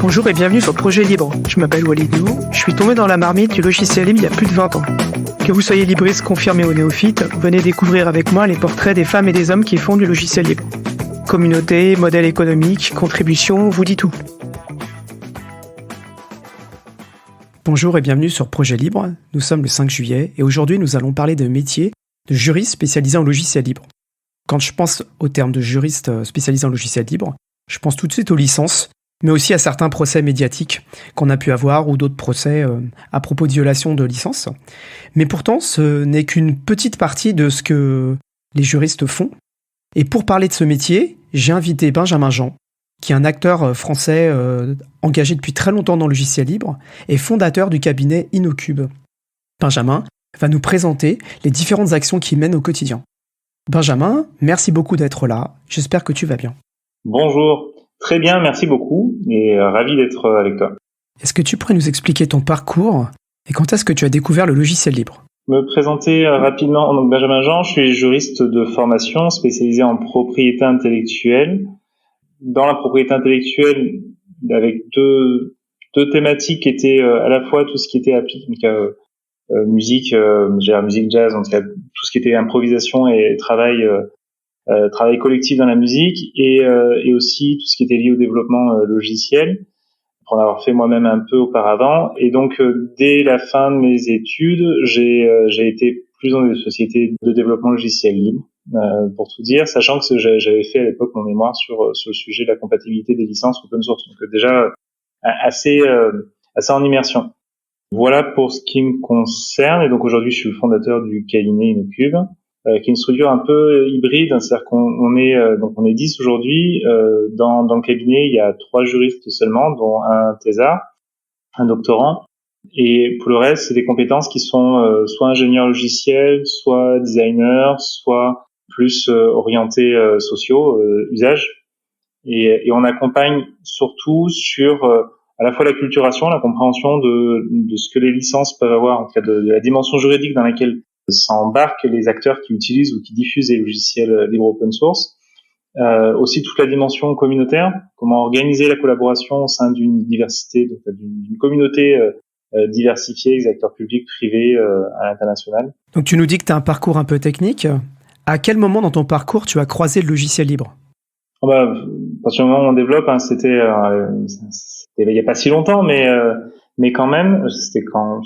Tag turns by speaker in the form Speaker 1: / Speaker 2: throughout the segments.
Speaker 1: Bonjour et bienvenue sur Projet Libre. Je m'appelle Walidou, je suis tombé dans la marmite du logiciel libre il y a plus de 20 ans. Que vous soyez libriste confirmé ou néophyte, venez découvrir avec moi les portraits des femmes et des hommes qui font du logiciel libre. Communauté, modèle économique, contribution, vous dit tout. Bonjour et bienvenue sur Projet Libre. Nous sommes le 5 juillet et aujourd'hui nous allons parler de métier de juriste spécialisé en logiciel libre. Quand je pense au terme de juriste spécialisé en logiciel libre, je pense tout de suite aux licences, mais aussi à certains procès médiatiques qu'on a pu avoir ou d'autres procès à propos de violation de licences. Mais pourtant, ce n'est qu'une petite partie de ce que les juristes font. Et pour parler de ce métier, j'ai invité Benjamin Jean, qui est un acteur français engagé depuis très longtemps dans le logiciel libre et fondateur du cabinet InnoCube. Benjamin va nous présenter les différentes actions qu'il mène au quotidien. Benjamin, merci beaucoup d'être là. J'espère que tu vas bien.
Speaker 2: Bonjour. Très bien, merci beaucoup et ravi d'être avec toi.
Speaker 1: Est-ce que tu pourrais nous expliquer ton parcours et quand est-ce que tu as découvert le logiciel libre ?
Speaker 2: Me présenter rapidement, donc Benjamin Jean, je suis juriste de formation spécialisé en propriété intellectuelle. Dans la propriété intellectuelle, avec deux thématiques qui étaient à la fois tout ce qui était appliqué, musique, musique jazz, en tout cas tout ce qui était improvisation et travail collectif dans la musique et aussi tout ce qui était lié au développement logiciel, pour en avoir fait moi-même un peu auparavant. Et donc dès la fin de mes études, j'ai été plus dans des sociétés de développement logiciel libre, pour tout dire, sachant que j'avais fait à l'époque mon mémoire sur le sujet de la compatibilité des licences open source, donc déjà assez en immersion. Voilà pour ce qui me concerne. Et donc aujourd'hui, je suis le fondateur du cabinet InnoCube, qui est une structure un peu hybride, c'est-à-dire qu'on est 10 aujourd'hui. Dans le cabinet, il y a 3 juristes seulement, dont un thésard, un doctorant. Et pour le reste, c'est des compétences qui sont soit ingénieurs logiciels, soit designers, soit plus orientés sociaux, usage. Et on accompagne surtout sur à la fois la culturation, la compréhension de ce que les licences peuvent avoir, en tout cas de la dimension juridique dans laquelle s'embarquent les acteurs qui utilisent ou qui diffusent des logiciels libres open source. Aussi toute la dimension communautaire, comment organiser la collaboration au sein d'une diversité, donc d'une communauté diversifiée, des acteurs publics, privés à l'international.
Speaker 1: Donc tu nous dis que tu as un parcours un peu technique. À quel moment dans ton parcours tu as croisé le logiciel libre ?
Speaker 2: À partir du moment où on développe, c'était il y a pas si longtemps, mais quand même, c'était quand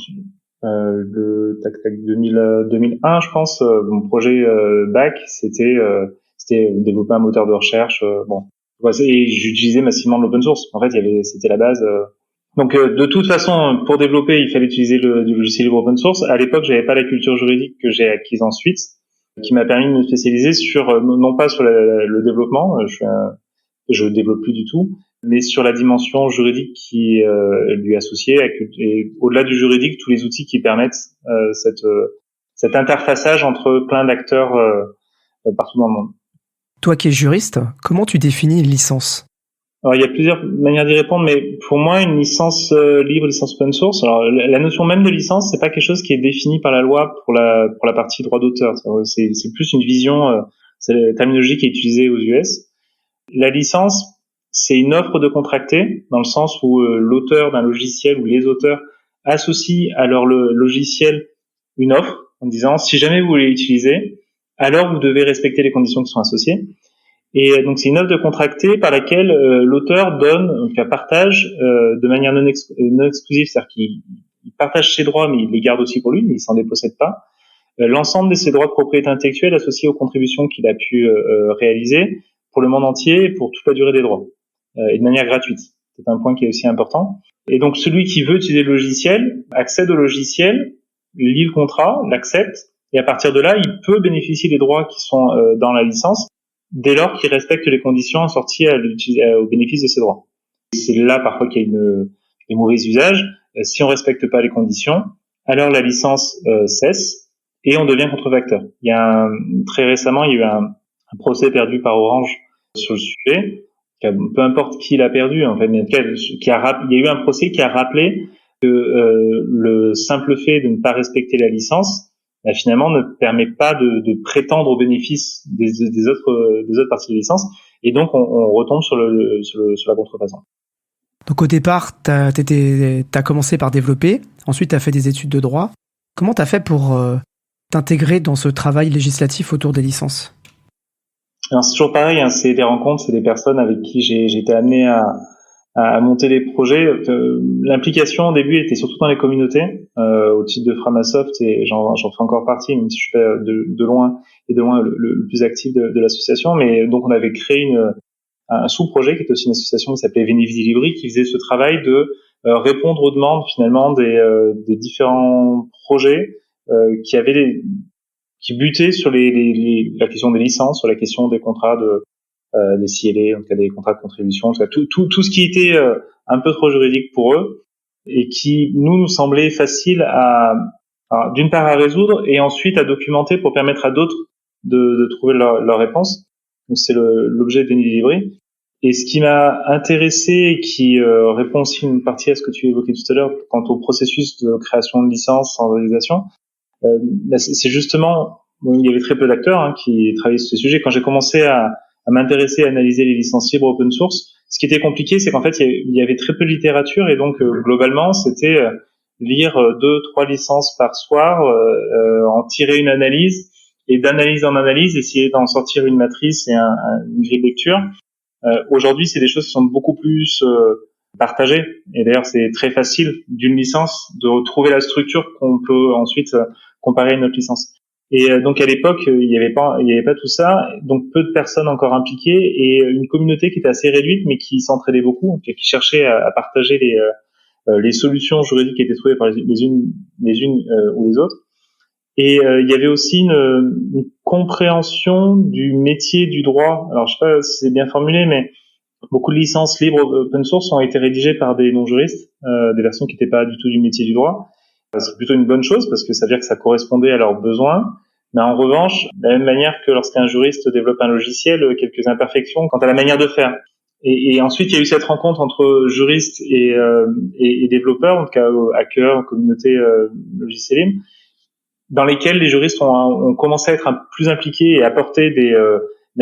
Speaker 2: 2001, je pense. Mon projet bac, c'était développer un moteur de recherche. Et j'utilisais massivement de l'open source. En fait, c'était la base. Donc, de toute façon, pour développer, il fallait utiliser du logiciel libre open source. À l'époque, j'avais pas la culture juridique que j'ai acquise ensuite, qui m'a permis de me spécialiser sur non pas sur le développement, je développe plus du tout, mais sur la dimension juridique qui lui est associée, et au-delà du juridique, tous les outils qui permettent cet interfaçage entre plein d'acteurs partout dans le monde.
Speaker 1: Toi qui es juriste, comment tu définis une licence ?
Speaker 2: Alors, il y a plusieurs manières d'y répondre, mais pour moi, une licence libre, licence open source, alors la notion même de licence, c'est pas quelque chose qui est défini par la loi pour la partie droit d'auteur. C'est plus une vision, c'est la terminologie qui est utilisée aux US. La licence, c'est une offre de contracter, dans le sens où l'auteur d'un logiciel ou les auteurs associent à leur logiciel une offre en disant si jamais vous voulez l'utiliser, alors vous devez respecter les conditions qui sont associées. Et donc c'est une offre de contracter par laquelle l'auteur donne, donc partage de manière non exclusive, c'est-à-dire qu'il partage ses droits, mais il les garde aussi pour lui, mais il s'en dépossède pas. L'ensemble de ses droits de propriété intellectuelle associés aux contributions qu'il a pu réaliser pour le monde entier, pour toute la durée des droits, et de manière gratuite. C'est un point qui est aussi important. Et donc celui qui veut utiliser le logiciel accède au logiciel, lit le contrat, l'accepte, et à partir de là, il peut bénéficier des droits qui sont dans la licence, dès lors qu'il respecte les conditions assorties au bénéfice de ces droits. C'est là parfois qu'il y a des mauvais usages. Si on respecte pas les conditions, alors la licence cesse et on devient contrefacteur. Très récemment, il y a eu un procès perdu par Orange sur le sujet. Peu importe qui l'a perdu, en fait, mais il y a eu un procès qui a rappelé que le simple fait de ne pas respecter la licence finalement ne permet pas de prétendre aux bénéfices des autres parties de licence, et donc on retombe sur la contrefaçon.
Speaker 1: Donc au départ, t'as commencé par développer, ensuite t'as fait des études de droit. Comment t'as fait pour t'intégrer dans ce travail législatif autour des licences?
Speaker 2: Alors c'est toujours pareil, hein, c'est des rencontres, c'est des personnes avec qui j'ai été amené à monter des projets. L'implication au début était surtout dans les communautés, au titre de Framasoft, et j'en fais encore partie, même si je suis de loin le plus actif de l'association. Mais donc on avait créé un sous-projet qui était aussi une association qui s'appelait Veni Vidi Libri, qui faisait ce travail de répondre aux demandes finalement des différents projets qui butaient sur la question des licences, sur la question des contrats des CLA, donc des contrats de contribution, tout ce qui était un peu trop juridique pour eux et qui nous semblait facile d'une part à résoudre et ensuite à documenter pour permettre à d'autres de trouver leur réponse. Donc c'est l'objet de Veni Vidi Libri. Et ce qui m'a intéressé et qui répond aussi une partie à ce que tu évoquais tout à l'heure quant au processus de création de licences, standardisation, c'est justement, il y avait très peu d'acteurs qui travaillaient sur ces sujets. Quand j'ai commencé à m'intéresser à analyser les licences libres open source, ce qui était compliqué, c'est qu'en fait, il y avait très peu de littérature et donc globalement, c'était lire 2-3 licences par soir, en tirer une analyse et d'analyse en analyse, essayer d'en sortir une matrice et une grille de lecture. Aujourd'hui, c'est des choses qui sont beaucoup plus partagées. Et d'ailleurs, c'est très facile d'une licence de retrouver la structure qu'on peut ensuite comparer à une autre licence. Et donc à l'époque, il y avait pas tout ça, donc peu de personnes encore impliquées et une communauté qui était assez réduite, mais qui s'entraidait beaucoup, qui cherchait à partager les solutions juridiques qui étaient trouvées par les unes ou les autres. Et il y avait aussi une compréhension du métier du droit. Alors je sais pas si c'est bien formulé, mais beaucoup de licences libres open source ont été rédigées par des non-juristes, des versions qui n'étaient pas du tout du métier du droit. C'est plutôt une bonne chose parce que ça veut dire que ça correspondait à leurs besoins. Mais en revanche, de la même manière que lorsqu'un juriste développe un logiciel, quelques imperfections quant à la manière de faire. Et ensuite, il y a eu cette rencontre entre juristes et développeurs, en tout cas hackers, communauté logiciel libre, dans lesquels les juristes ont commencé à être plus impliqués et apporter des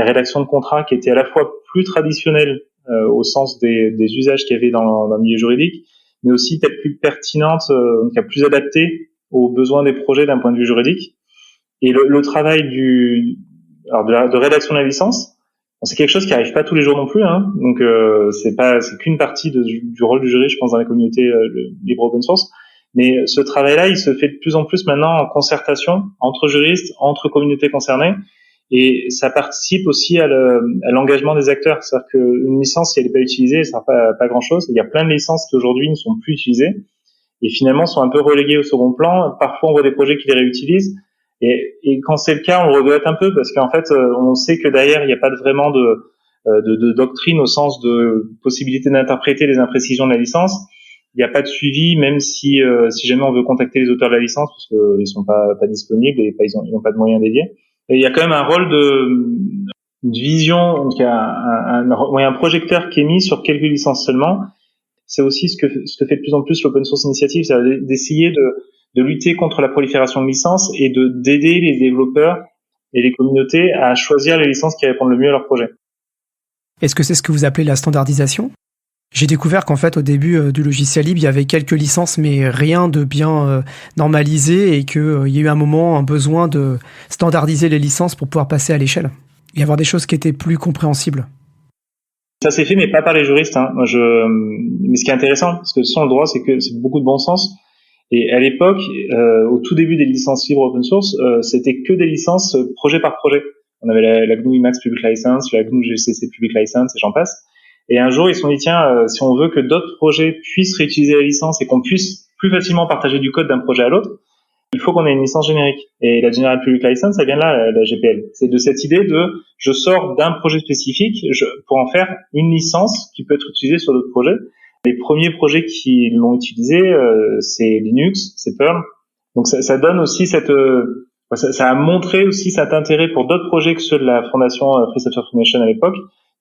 Speaker 2: rédactions de contrats qui étaient à la fois plus traditionnelles au sens des usages qu'il y avait dans le milieu juridique, mais aussi peut-être plus pertinentes, plus adaptées aux besoins des projets d'un point de vue juridique. Et le travail de rédaction de la licence, c'est quelque chose qui arrive pas tous les jours non plus, hein. Donc c'est qu'une partie du rôle du juriste, je pense, dans les communautés libre open source. Mais ce travail-là, il se fait de plus en plus maintenant en concertation entre juristes, entre communautés concernées, et ça participe aussi à l'engagement des acteurs. C'est-à-dire qu'une licence, si elle n'est pas utilisée, elle ne sert pas grand-chose. Il y a plein de licences qui aujourd'hui ne sont plus utilisées et finalement sont un peu reléguées au second plan. Parfois, on voit des projets qui les réutilisent. Et quand c'est le cas, on le regrette un peu parce qu'en fait, on sait que derrière, il n'y a pas vraiment de doctrine au sens de possibilité d'interpréter les imprécisions de la licence. Il n'y a pas de suivi, même si jamais on veut contacter les auteurs de la licence, parce qu'ils sont pas disponibles et ils n'ont pas de moyens dédiés. Et il y a quand même un rôle une vision, donc il y a un projecteur qui est mis sur quelques licences seulement. C'est aussi ce que fait de plus en plus l'open source initiative, c'est d'essayer de lutter contre la prolifération de licences et d'aider les développeurs et les communautés à choisir les licences qui répondent le mieux à leur projet.
Speaker 1: Est-ce que c'est ce que vous appelez la standardisation ? J'ai découvert qu'en fait, au début du logiciel libre, il y avait quelques licences, mais rien de bien normalisé et qu'il y a eu un moment, un besoin de standardiser les licences pour pouvoir passer à l'échelle et avoir des choses qui étaient plus compréhensibles.
Speaker 2: Ça s'est fait, mais pas par les juristes. Mais ce qui est intéressant, parce que sans le droit, c'est que c'est beaucoup de bon sens. Et à l'époque, au tout début des licences libres open source, c'était que des licences projet par projet. On avait la GNU Emacs Public License, la GNU GCC Public License, et j'en passe. Et un jour, ils se sont dit, tiens, si on veut que d'autres projets puissent réutiliser la licence et qu'on puisse plus facilement partager du code d'un projet à l'autre, il faut qu'on ait une licence générique. Et la General Public License, ça vient de là, la GPL. C'est de cette idée je sors d'un projet spécifique pour en faire une licence qui peut être utilisée sur d'autres projets. Les premiers projets qui l'ont utilisé, c'est Linux, c'est Perl. Donc ça donne aussi ça a montré aussi cet intérêt pour d'autres projets que ceux de la fondation Free Software Foundation à l'époque,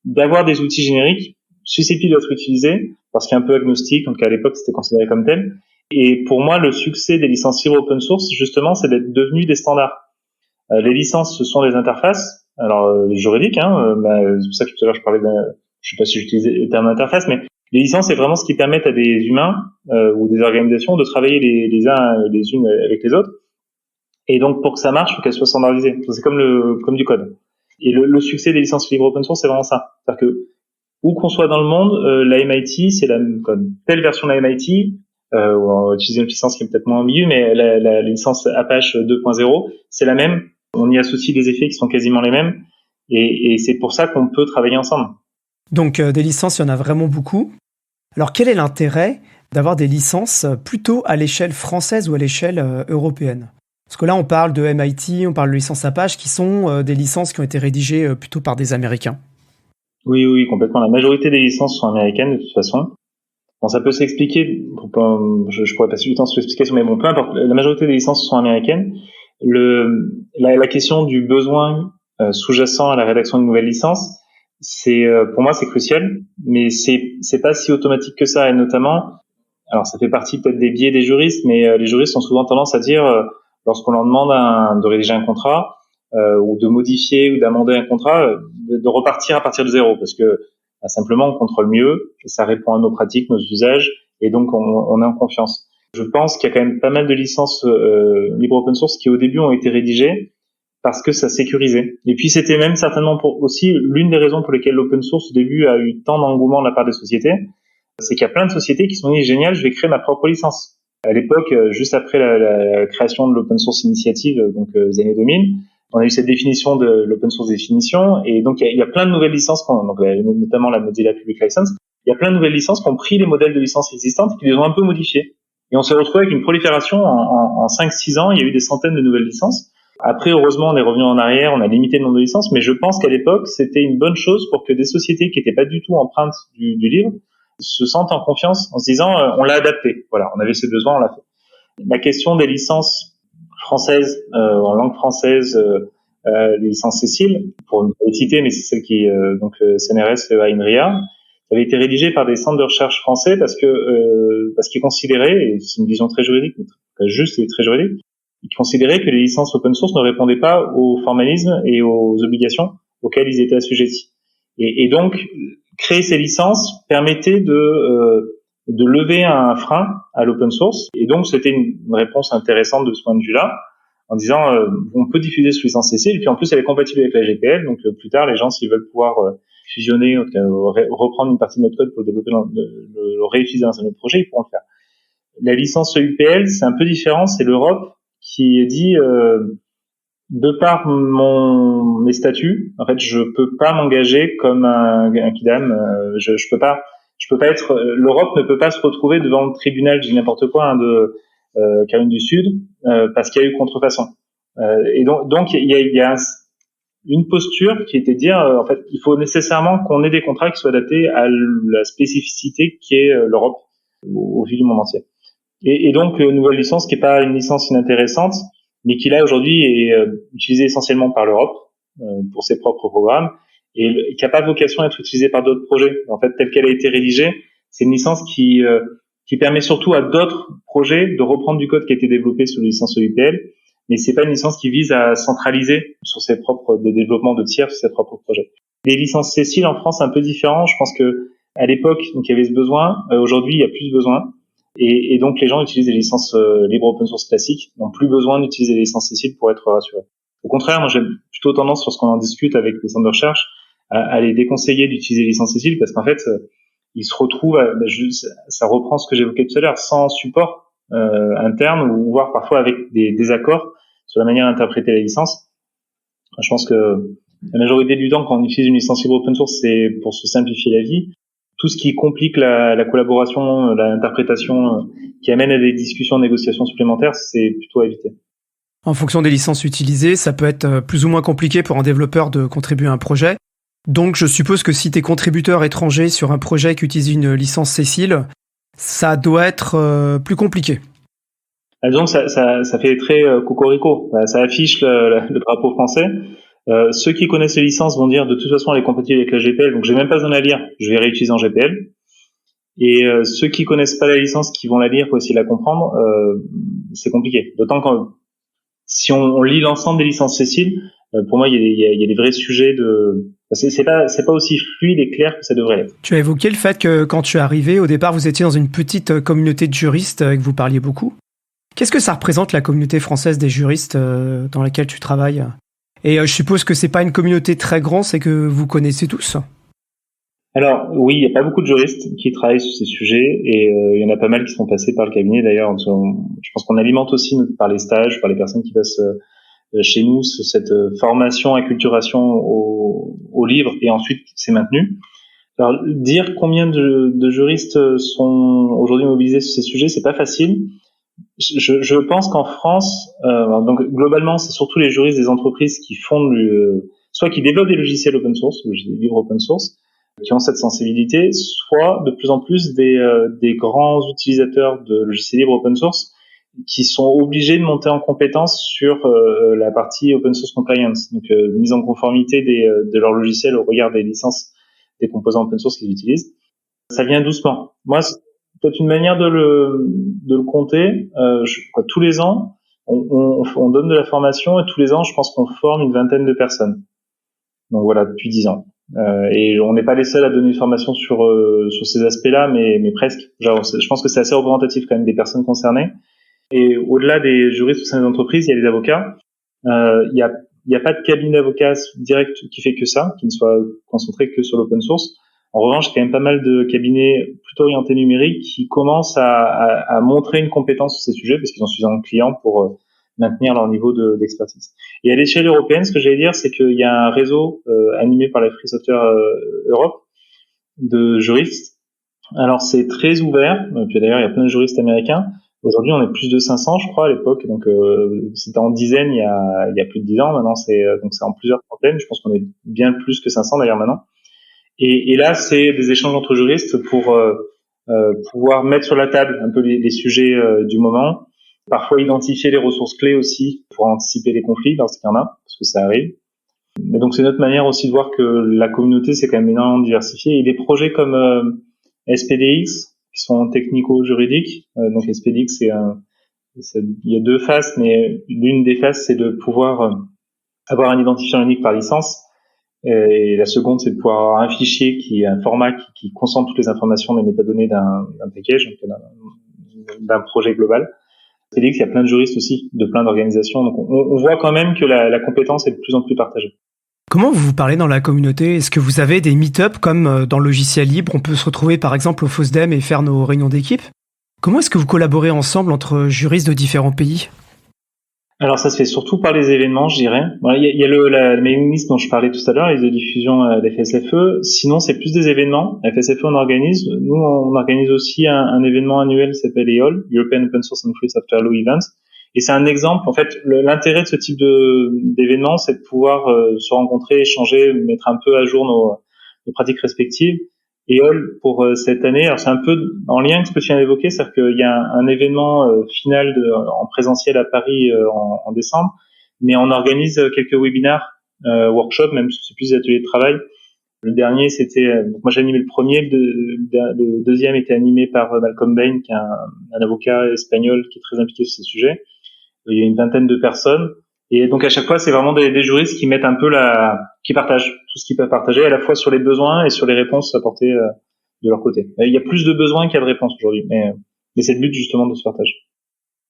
Speaker 2: d'avoir des outils génériques susceptibles d'être utilisés, parce qu'il est un peu agnostique, donc à l'époque c'était considéré comme tel. Et pour moi, le succès des licences libres open source, justement, c'est d'être devenus des standards. Les licences, ce sont des interfaces, alors juridiques, c'est pour ça que tout à l'heure je parlais je sais pas si j'utilisais le terme interface, mais Les licences, c'est vraiment ce qui permet à des humains ou des organisations de travailler les uns les unes avec les autres. Et donc, pour que ça marche, il faut qu'elles soient standardisées. C'est comme du code. Et le succès des licences libres open source, c'est vraiment ça. C'est-à-dire que où qu'on soit dans le monde, la MIT, c'est la comme telle version de la MIT, on va utiliser une licence qui est peut-être moins ambiguë, mais la licence Apache 2.0, c'est la même. On y associe des effets qui sont quasiment les mêmes. Et c'est pour ça qu'on peut travailler ensemble.
Speaker 1: Donc des licences, il y en a vraiment beaucoup. Alors quel est l'intérêt d'avoir des licences plutôt à l'échelle française ou à l'échelle européenne? Parce que là, on parle de MIT, on parle de licences Apache, qui sont des licences qui ont été rédigées plutôt par des Américains.
Speaker 2: Oui, complètement. La majorité des licences sont américaines, de toute façon. Bon, ça peut s'expliquer, je pourrais passer du temps sur l'explication, mais bon, peu importe. La majorité des licences sont américaines. La question du besoin sous-jacent à la rédaction d'une nouvelle licence, pour moi, c'est crucial, mais c'est pas si automatique que ça, et notamment, alors ça fait partie peut-être des biais des juristes, mais les juristes ont souvent tendance à dire, lorsqu'on leur demande de rédiger un contrat, ou de modifier ou d'amender un contrat, de repartir à partir de zéro, parce que simplement on contrôle mieux, ça répond à nos pratiques, nos usages, et donc on est en confiance. Je pense qu'il y a quand même pas mal de licences libre open source qui au début ont été rédigées parce que ça sécurisait. Et puis c'était même certainement aussi l'une des raisons pour lesquelles l'open source au début a eu tant d'engouement de la part des sociétés, c'est qu'il y a plein de sociétés qui se sont dit génial, je vais créer ma propre licence. À l'époque, juste après la création de l'open source initiative, donc les années 2000, on a eu cette définition de l'open source définition, et donc il y a plein de nouvelles licences, donc notamment la Mozilla Public License. Il y a plein de nouvelles licences qui ont pris les modèles de licences existantes et qui les ont un peu modifiés. Et on s'est retrouvé avec une prolifération en 5-6 ans. Il y a eu des centaines de nouvelles licences. Après, heureusement, on est revenu en arrière, on a limité le nombre de licences, mais je pense qu'à l'époque, c'était une bonne chose pour que des sociétés qui n'étaient pas du tout empreintes du livre se sentent en confiance en se disant on l'a adapté. Voilà, on avait ce besoin, on l'a fait. La question des licences françaises en langue française, les licences Cécile, pour ne pas les citer, mais c'est celle qui donc CNRS à INRIA, ça avait été rédigé par des centres de recherche français parce qu'ils considéraient, et c'est une vision très juridique, très juste et très juridique, ils considéraient que les licences open source ne répondaient pas au formalisme et aux obligations auxquelles ils étaient assujettis. Et donc, créer ces licences permettait de lever un frein à l'open source. Et donc, c'était une réponse intéressante de ce point de vue-là, en disant on peut diffuser sous licence CC, et puis en plus, elle est compatible avec la GPL. Donc, plus tard, les gens, s'ils veulent pouvoir fusionner, reprendre une partie de notre code pour développer le réutiliser dans un autre projet, ils pourront le faire. La licence EUPL, c'est un peu différent, c'est l'Europe qui dit de par mes statuts, en fait, je peux pas m'engager comme un kidam. Je peux pas être. L'Europe ne peut pas se retrouver devant le tribunal, je dis n'importe quoi, de Caroline du Sud, parce qu'il y a eu contrefaçon. Et donc il y a une posture qui était de dire, en fait, il faut nécessairement qu'on ait des contrats qui soient adaptés à la spécificité qui est l'Europe au vu du monde entier. Et donc, nouvelle licence qui est pas une licence inintéressante, mais qui là aujourd'hui est utilisée essentiellement par l'Europe pour ses propres programmes et qui n'a pas vocation à être utilisée par d'autres projets. En fait, telle qu'elle a été rédigée, c'est une licence qui permet surtout à d'autres projets de reprendre du code qui a été développé sous la licence EUPL, mais c'est pas une licence qui vise à centraliser sur ses propres des développements de tiers sur ses propres projets. Les licences Cécile en France, c'est un peu différent. Je pense que à l'époque, donc il y avait ce besoin. Aujourd'hui, il y a plus besoin. Et donc les gens utilisent des licences libre open source classiques, n'ont plus besoin d'utiliser les licences Cécile pour être rassurés. Au contraire, moi j'ai plutôt tendance, lorsqu'on en discute avec les centres de recherche, à les déconseiller d'utiliser les licences Cécile parce qu'en fait, ils se retrouvent, ça reprend ce que j'évoquais tout à l'heure, sans support interne ou voire parfois avec des désaccords sur la manière d'interpréter les licences. Je pense que la majorité du temps, quand on utilise une licence libre open source, c'est pour se simplifier la vie. Tout ce qui complique la collaboration, l'interprétation, qui amène à des discussions, négociations supplémentaires, c'est plutôt à éviter.
Speaker 1: En fonction des licences utilisées, ça peut être plus ou moins compliqué pour un développeur de contribuer à un projet. Donc je suppose que si tu es contributeur étranger sur un projet qui utilise une licence Cécile, ça doit être plus compliqué.
Speaker 2: Donc ça fait très cocorico, ça affiche le drapeau français. Ceux qui connaissent les licences vont dire de toute façon elle est compatible avec la GPL, donc j'ai même pas besoin de la lire, je vais réutiliser en GPL. Et ceux qui connaissent pas la licence, qui vont la lire pour essayer de la comprendre, c'est compliqué. D'autant que si on lit l'ensemble des licences Cécile, Pour moi, il y a des vrais sujets c'est pas aussi fluide et clair que ça devrait l'être.
Speaker 1: Tu as évoqué le fait que quand tu es arrivé, au départ, vous étiez dans une petite communauté de juristes et que vous parliez beaucoup. Qu'est-ce que ça représente, la communauté française des juristes dans laquelle tu travailles ? Et je suppose que c'est pas une communauté très grande, c'est que vous connaissez tous.
Speaker 2: Alors oui, il n'y a pas beaucoup de juristes qui travaillent sur ces sujets et il y en a pas mal qui sont passés par le cabinet d'ailleurs. Je pense qu'on alimente aussi par les stages, par les personnes qui passent chez nous cette formation, acculturation au livre et ensuite c'est maintenu. Alors dire combien de juristes sont aujourd'hui mobilisés sur ces sujets, c'est pas facile. Je pense qu'en France, donc globalement, c'est surtout les juristes des entreprises qui font soit qui développent des logiciels open source, des livres open source, qui ont cette sensibilité, soit de plus en plus des grands utilisateurs de logiciels libres open source qui sont obligés de monter en compétence sur la partie open source compliance, donc mise en conformité de leur logiciel au regard des licences des composants open source qu'ils utilisent. Ça vient doucement. Moi, c'est peut-être une manière de le compter. Tous les ans, on donne de la formation et tous les ans, je pense qu'on forme une vingtaine de personnes. Donc voilà, depuis 10 ans. Et on n'est pas les seuls à donner une formation sur ces aspects-là, mais presque. Je pense que c'est assez représentatif quand même des personnes concernées. Et au-delà des juristes au sein des entreprises, il y a les avocats. Il y a pas de cabinet d'avocats direct qui fait que ça, qui ne soit concentré que sur l'open source. En revanche, il y a quand même pas mal de cabinets plutôt orientés numériques qui commencent à montrer une compétence sur ces sujets parce qu'ils ont suffisamment de clients pour maintenir leur niveau d'expertise. Et à l'échelle européenne, ce que j'allais dire, c'est qu'il y a un réseau animé par la Free Software Europe de juristes. Alors c'est très ouvert. Puis d'ailleurs, il y a plein de juristes américains. Aujourd'hui, on est plus de 500, je crois, à l'époque. Donc c'était en dizaines il y a plus de 10 ans. Maintenant, c'est en plusieurs centaines. Je pense qu'on est bien plus que 500 d'ailleurs maintenant. Et là, c'est des échanges entre juristes pour pouvoir mettre sur la table un peu les sujets du moment. Parfois identifier les ressources clés aussi pour anticiper les conflits lorsqu'il y en a, parce que ça arrive. Mais donc c'est notre manière aussi de voir que la communauté c'est quand même énormément diversifiée. Et des projets comme SPDX qui sont technico-juridiques. Donc SPDX il y a deux faces, mais l'une des faces c'est de pouvoir avoir un identifiant unique par licence. Et la seconde, c'est de pouvoir avoir un fichier qui est un format qui concentre toutes les informations des métadonnées d'un package, donc d'un projet global. C'est-à-dire qu'il y a plein de juristes aussi, de plein d'organisations. Donc on voit quand même que la compétence est de plus en plus partagée.
Speaker 1: Comment vous vous parlez dans la communauté ? Est-ce que vous avez des meet-up comme dans le logiciel libre ? On peut se retrouver par exemple au FOSDEM et faire nos réunions d'équipe. Comment est-ce que vous collaborez ensemble entre juristes de différents pays ?
Speaker 2: Alors ça se fait surtout par les événements, je dirais. Il y a la mailing list dont je parlais tout à l'heure, les diffusions d'FSFE. Sinon, c'est plus des événements. FSFE, on organise. Nous, on organise aussi un événement annuel qui s'appelle EOL, European Open Source and Free Software Law Event. Et c'est un exemple. En fait, l'intérêt de ce type d'événement, c'est de pouvoir se rencontrer, échanger, mettre un peu à jour nos pratiques respectives. EOL pour cette année, alors c'est un peu en lien avec ce que tu viens d'évoquer, c'est-à-dire qu'il y a un événement final en présentiel à Paris en décembre, mais on organise quelques webinars, workshops, même si c'est plus des ateliers de travail. Le dernier, c'était, moi j'ai animé le premier, le deuxième était animé par Malcolm Bain, qui est un avocat espagnol qui est très impliqué sur ces sujets. Il y a une vingtaine de personnes. Et donc à chaque fois, c'est vraiment des juristes qui mettent un peu qui partagent tout ce qu'ils peuvent partager, à la fois sur les besoins et sur les réponses apportées de leur côté. Il y a plus de besoins qu'il y a de réponses aujourd'hui, mais c'est le but justement de ce partage.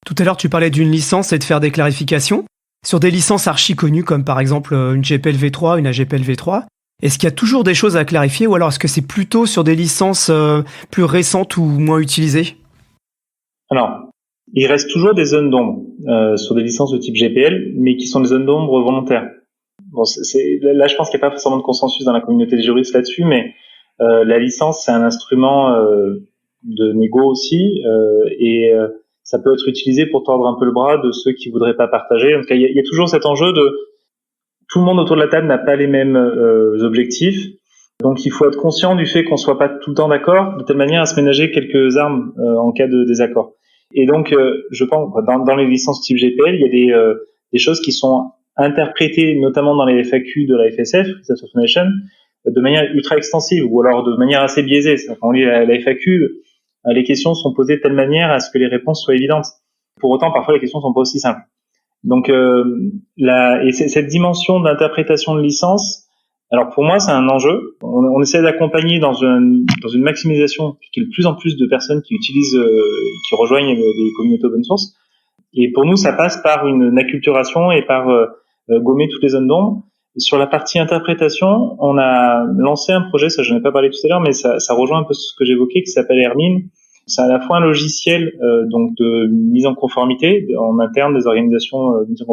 Speaker 1: Tout à l'heure, tu parlais d'une licence et de faire des clarifications. Sur des licences archi connues comme par exemple une GPL v3, une AGPL v3, est-ce qu'il y a toujours des choses à clarifier ou alors est-ce que c'est plutôt sur des licences plus récentes ou moins utilisées ?
Speaker 2: Alors, il reste toujours des zones d'ombre sur des licences de type GPL, mais qui sont des zones d'ombre volontaires. Bon, là, je pense qu'il n'y a pas forcément de consensus dans la communauté des juristes là-dessus, mais la licence, c'est un instrument de négo aussi, et ça peut être utilisé pour tordre un peu le bras de ceux qui voudraient pas partager. En tout cas, il y a toujours cet enjeu de tout le monde autour de la table n'a pas les mêmes objectifs. Donc, il faut être conscient du fait qu'on soit pas tout le temps d'accord, de telle manière à se ménager quelques armes en cas de désaccord. Et donc, je pense, dans les licences type GPL, il y a des choses qui sont interprétées, notamment dans les FAQ de la FSF, Freedom Information, de manière ultra extensive, ou alors de manière assez biaisée. Quand on lit la FAQ, les questions sont posées de telle manière à ce que les réponses soient évidentes. Pour autant, parfois, les questions sont pas aussi simples. Donc cette dimension d'interprétation de licence, alors pour moi c'est un enjeu. On essaie d'accompagner dans une maximisation qu'il y ait de plus en plus de personnes qui utilisent, qui rejoignent les communautés open source. Et pour nous ça passe par une acculturation et par gommer toutes les zones d'ombre. Sur la partie interprétation, on a lancé un projet, ça je n'en ai pas parlé tout à l'heure, mais ça rejoint un peu ce que j'évoquais, qui s'appelle Hermine. C'est à la fois un logiciel donc de mise en conformité en interne des organisations de mise en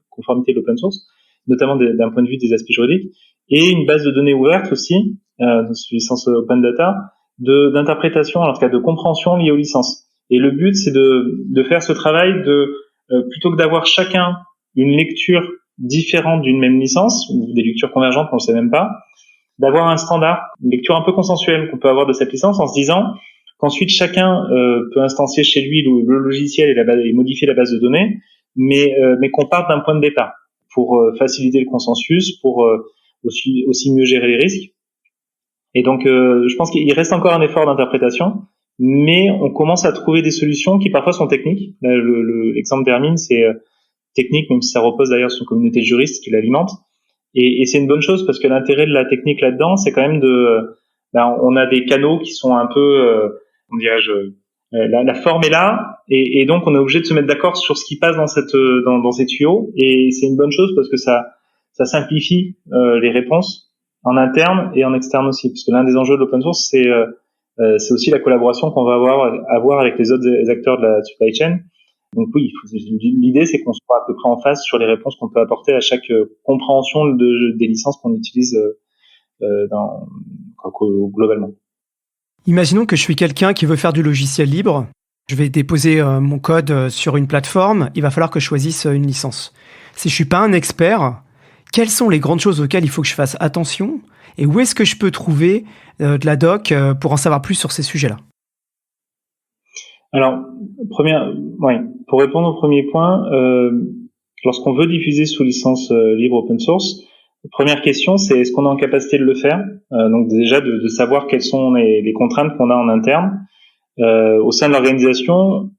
Speaker 2: conformité de l'open source, notamment d'un point de vue des aspects juridiques, et une base de données ouverte aussi, sous licence open data, d'interprétation, en tout cas de compréhension liée aux licences. Et le but, c'est de faire ce travail plutôt que d'avoir chacun une lecture différente d'une même licence, ou des lectures convergentes, on ne sait même pas, d'avoir un standard, une lecture un peu consensuelle qu'on peut avoir de cette licence en se disant qu'ensuite chacun peut instancier chez lui le logiciel et modifier la base de données, mais qu'on parte d'un point de départ pour faciliter le consensus, pour aussi mieux gérer les risques. Et donc je pense qu'il reste encore un effort d'interprétation, mais on commence à trouver des solutions qui parfois sont techniques. L'exemple d'Hermine, c'est technique, même si ça repose d'ailleurs sur une communauté de juristes qui l'alimente. Et c'est une bonne chose parce que l'intérêt de la technique là-dedans, c'est quand même on a des canaux qui sont un peu, comment dirais-je, la forme est là, et donc on est obligé de se mettre d'accord sur ce qui passe dans ces tuyaux, et c'est une bonne chose parce que ça simplifie les réponses en interne et en externe aussi, parce que l'un des enjeux de l'open source, c'est aussi la collaboration qu'on va avoir avec les autres acteurs de la supply chain. Donc oui, l'idée c'est qu'on soit à peu près en phase sur les réponses qu'on peut apporter à chaque compréhension des licences qu'on utilise globalement.
Speaker 1: Imaginons que je suis quelqu'un qui veut faire du logiciel libre. Je vais déposer mon code sur une plateforme. Il va falloir que je choisisse une licence. Si je suis pas un expert, quelles sont les grandes choses auxquelles il faut que je fasse attention? Et où est-ce que je peux trouver de la doc pour en savoir plus sur ces sujets-là?
Speaker 2: Alors, pour répondre au premier point, lorsqu'on veut diffuser sous licence libre open source, première question, c'est est-ce qu'on est en capacité de le faire? Donc déjà de savoir quelles sont les contraintes qu'on a en interne au sein de l'organisation,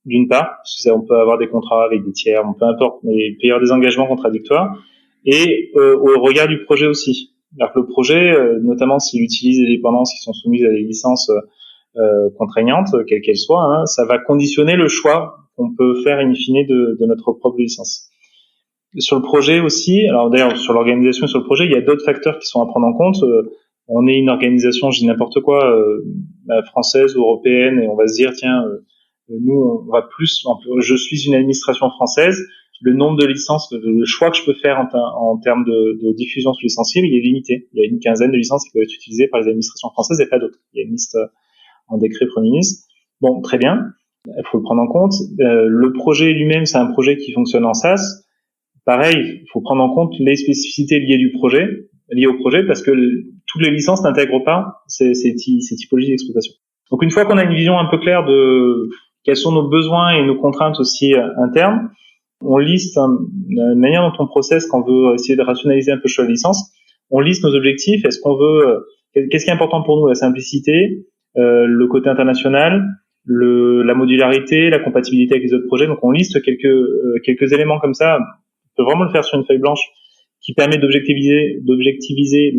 Speaker 2: d'une part, parce que on peut avoir des contrats avec des tiers, peu importe, mais il peut y avoir des engagements contradictoires, et au regard du projet aussi. Alors que le projet, notamment s'il utilise des dépendances qui sont soumises à des licences contraignantes, quelles qu'elles soient, ça va conditionner le choix qu'on peut faire in fine de notre propre licence. Sur le projet aussi, alors d'ailleurs sur l'organisation, sur le projet, il y a d'autres facteurs qui sont à prendre en compte. On est une organisation, je dis n'importe quoi, française ou européenne, et on va se dire tiens, nous on va plus, je suis une administration française, le nombre de licences, le choix que je peux faire en termes de diffusion sous licence libre, il est limité. Il y a une quinzaine de licences qui peuvent être utilisées par les administrations françaises et pas d'autres. Il y a une liste en décret Premier ministre. Bon, très bien, il faut le prendre en compte. Le projet lui-même, c'est un projet qui fonctionne en SaaS. Pareil, il faut prendre en compte les spécificités liées au projet, parce que toutes les licences n'intègrent pas ces typologies d'exploitation. Donc une fois qu'on a une vision un peu claire de quels sont nos besoins et nos contraintes aussi internes, on liste la manière dont on processe quand on veut essayer de rationaliser un peu le choix de licence. On liste nos objectifs. Est-ce qu'on veut, qu'est-ce qui est important pour nous? La simplicité, le côté international, la modularité, la compatibilité avec les autres projets. Donc on liste quelques éléments comme ça. On peut vraiment le faire sur une feuille blanche qui permet d'objectiviser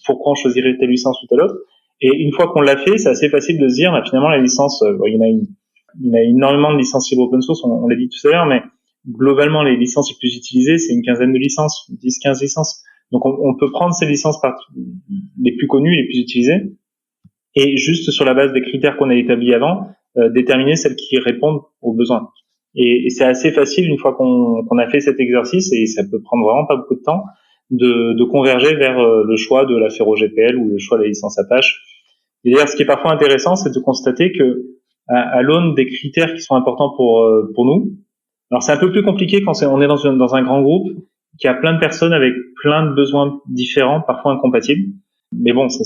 Speaker 2: pourquoi on choisirait telle licence ou telle autre. Et une fois qu'on l'a fait, c'est assez facile de se dire, finalement, la licence, il y a énormément de licences libre open source, on l'a dit tout à l'heure, mais globalement, les licences les plus utilisées, c'est une quinzaine de licences, 10, 15 licences. Donc on peut prendre ces licences les plus connues, les plus utilisées, et juste sur la base des critères qu'on a établis avant, déterminer celles qui répondent aux besoins. Et c'est assez facile une fois qu'on a fait cet exercice, et ça peut prendre vraiment pas beaucoup de temps, de converger vers le choix de la Féro GPL ou le choix de la licence Apache. Et d'ailleurs, ce qui est parfois intéressant, c'est de constater que à l'aune des critères qui sont importants pour nous, alors c'est un peu plus compliqué quand on est dans un grand groupe qui a plein de personnes avec plein de besoins différents, parfois incompatibles. Mais bon, ça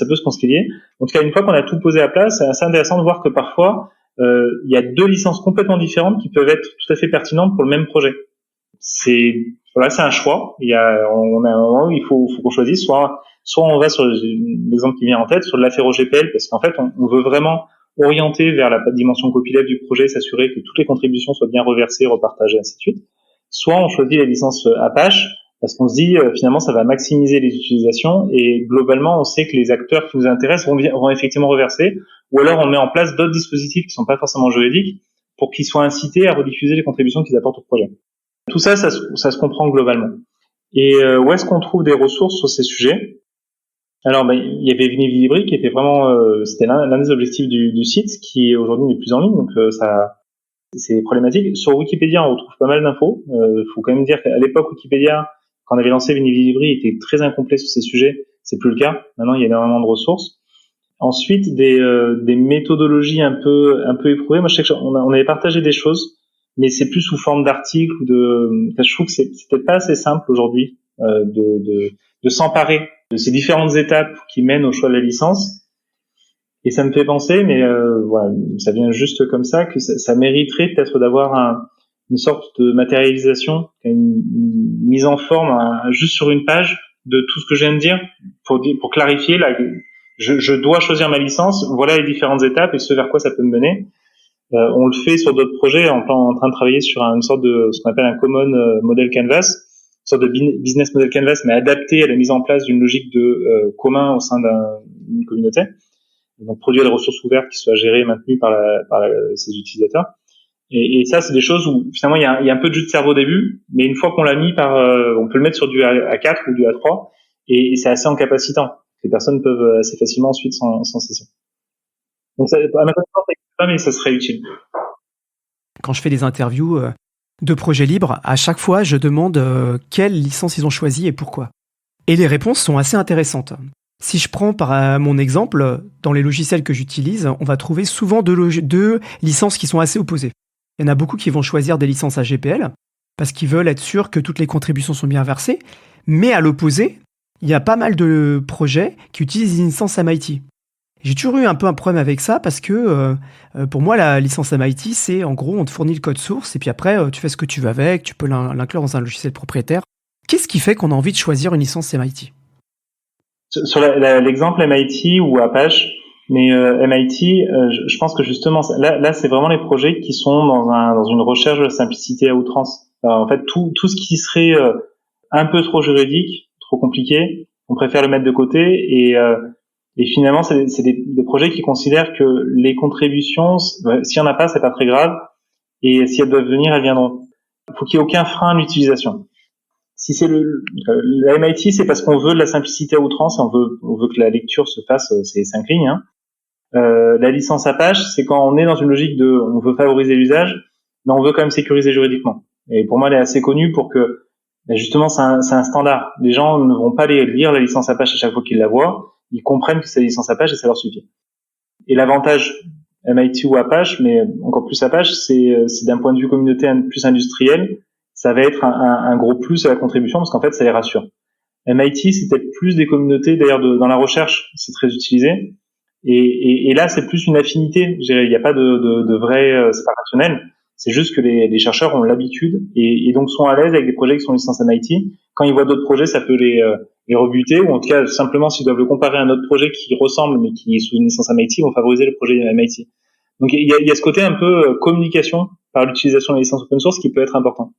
Speaker 2: peut se concilier. En tout cas, une fois qu'on a tout posé à plat, c'est assez intéressant de voir que parfois il y a deux licences complètement différentes qui peuvent être tout à fait pertinentes pour le même projet. C'est un choix. Il faut qu'on choisisse. Soit on va sur l'exemple qui vient en tête, sur de la Féro GPL, parce qu'en fait, on veut vraiment orienter vers la dimension copyleft du projet, s'assurer que toutes les contributions soient bien reversées, repartagées, ainsi de suite. Soit on choisit la licence Apache parce qu'on se dit finalement ça va maximiser les utilisations et globalement on sait que les acteurs qui nous intéressent vont effectivement reverser, ou alors on met en place d'autres dispositifs qui sont pas forcément juridiques pour qu'ils soient incités à rediffuser les contributions qu'ils apportent au projet. Tout ça se comprend globalement. Et où est-ce qu'on trouve des ressources sur ces sujets? Alors, il y avait Vini qui était vraiment, c'était l'un des objectifs du site, qui aujourd'hui n'est plus en ligne, donc c'est problématique. Sur Wikipédia, on retrouve pas mal d'infos. Faut quand même dire qu'à l'époque, Wikipédia, quand on avait lancé Vini était très incomplet sur ces sujets. C'est plus le cas. Maintenant, il y a énormément de ressources. Ensuite, des méthodologies un peu éprouvées. Moi, je sais qu'on avait partagé des choses, mais c'est plus sous forme d'articles ou je trouve que c'est peut-être pas assez simple aujourd'hui de s'emparer de ces différentes étapes qui mènent au choix de la licence. Et ça me fait penser, mais voilà, ça vient juste comme ça, que ça mériterait peut-être d'avoir une sorte de matérialisation, une mise en forme juste sur une page de tout ce que je viens de dire, pour clarifier. Là, je dois choisir ma licence, voilà les différentes étapes et ce vers quoi ça peut me mener. On le fait sur d'autres projets, en train de travailler sur une sorte de ce qu'on appelle un common model canvas, sorte de business model canvas, mais adapté à la mise en place d'une logique de commun au sein d'une communauté. Donc produire des ressources ouvertes qui soient gérées et maintenues par ses utilisateurs. Et ça, c'est des choses où finalement il y a un peu de jus de cerveau au début, mais une fois qu'on l'a mis on peut le mettre sur du A4 ou du A3, et c'est assez encapacitant. Les personnes peuvent assez facilement ensuite s'en saisir. Donc ça, à ma connaissance, pas, mais ça serait utile.
Speaker 1: Quand je fais des interviews de projets libres, à chaque fois, je demande quelle licence ils ont choisi et pourquoi. Et les réponses sont assez intéressantes. Si je prends par mon exemple, dans les logiciels que j'utilise, on va trouver souvent deux licences qui sont assez opposées. Il y en a beaucoup qui vont choisir des licences AGPL, parce qu'ils veulent être sûrs que toutes les contributions sont bien versées, mais à l'opposé, il y a pas mal de projets qui utilisent une licence MIT. J'ai toujours eu un peu un problème avec ça parce que pour moi, la licence MIT, c'est en gros, on te fournit le code source et puis après, tu fais ce que tu veux avec, tu peux l'inclure dans un logiciel propriétaire. Qu'est-ce qui fait qu'on a envie de choisir une licence MIT ?
Speaker 2: Sur l'exemple MIT ou Apache, mais MIT, je pense que justement, là, c'est vraiment les projets qui sont dans une recherche de la simplicité à outrance. Alors, en fait, tout ce qui serait un peu trop juridique, trop compliqué, on préfère le mettre de côté et finalement, c'est des projets qui considèrent que les contributions, s'il y en a pas, c'est pas très grave, et si elles doivent venir, elles viendront. Il faut qu'il y ait aucun frein à l'utilisation. Si c'est la MIT, c'est parce qu'on veut de la simplicité à outrance, on veut que la lecture se fasse, c'est 5 lignes. Hein. La licence Apache, c'est quand on est dans une logique on veut favoriser l'usage, mais on veut quand même sécuriser juridiquement. Et pour moi, elle est assez connue pour que, justement, c'est un standard. Les gens ne vont pas lire la licence Apache à chaque fois qu'ils la voient. Ils comprennent que c'est la licence Apache et ça leur suffit. Et l'avantage MIT ou Apache, mais encore plus Apache, c'est d'un point de vue communauté plus industriel, ça va être un gros plus à la contribution parce qu'en fait, ça les rassure. MIT, c'est peut-être plus des communautés, d'ailleurs, dans la recherche, c'est très utilisé. Et là, c'est plus une affinité. Il n'y a pas de vrai, c'est pas rationnel. C'est juste que les chercheurs ont l'habitude et donc sont à l'aise avec des projets qui sont licence MIT. Quand ils voient d'autres projets, ça peut les rebuter, ou en tout cas, simplement, s'ils doivent le comparer à un autre projet qui ressemble, mais qui est sous une licence MIT, ils vont favoriser le projet MIT. Donc, il y a ce côté un peu communication par l'utilisation de la licence open source qui peut être important.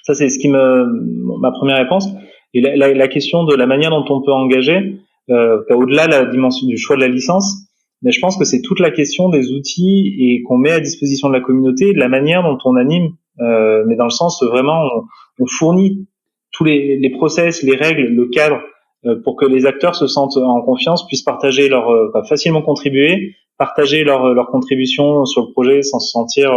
Speaker 2: Ça, c'est ma première réponse. Et la question de la manière dont on peut engager, au-delà de la dimension du choix de la licence, mais je pense que c'est toute la question des outils et qu'on met à disposition de la communauté, de la manière dont on anime, mais dans le sens vraiment, on fournit tous les process, les règles, le cadre, pour que les acteurs se sentent en confiance, puissent partager facilement contribuer, partager leur contribution sur le projet sans se sentir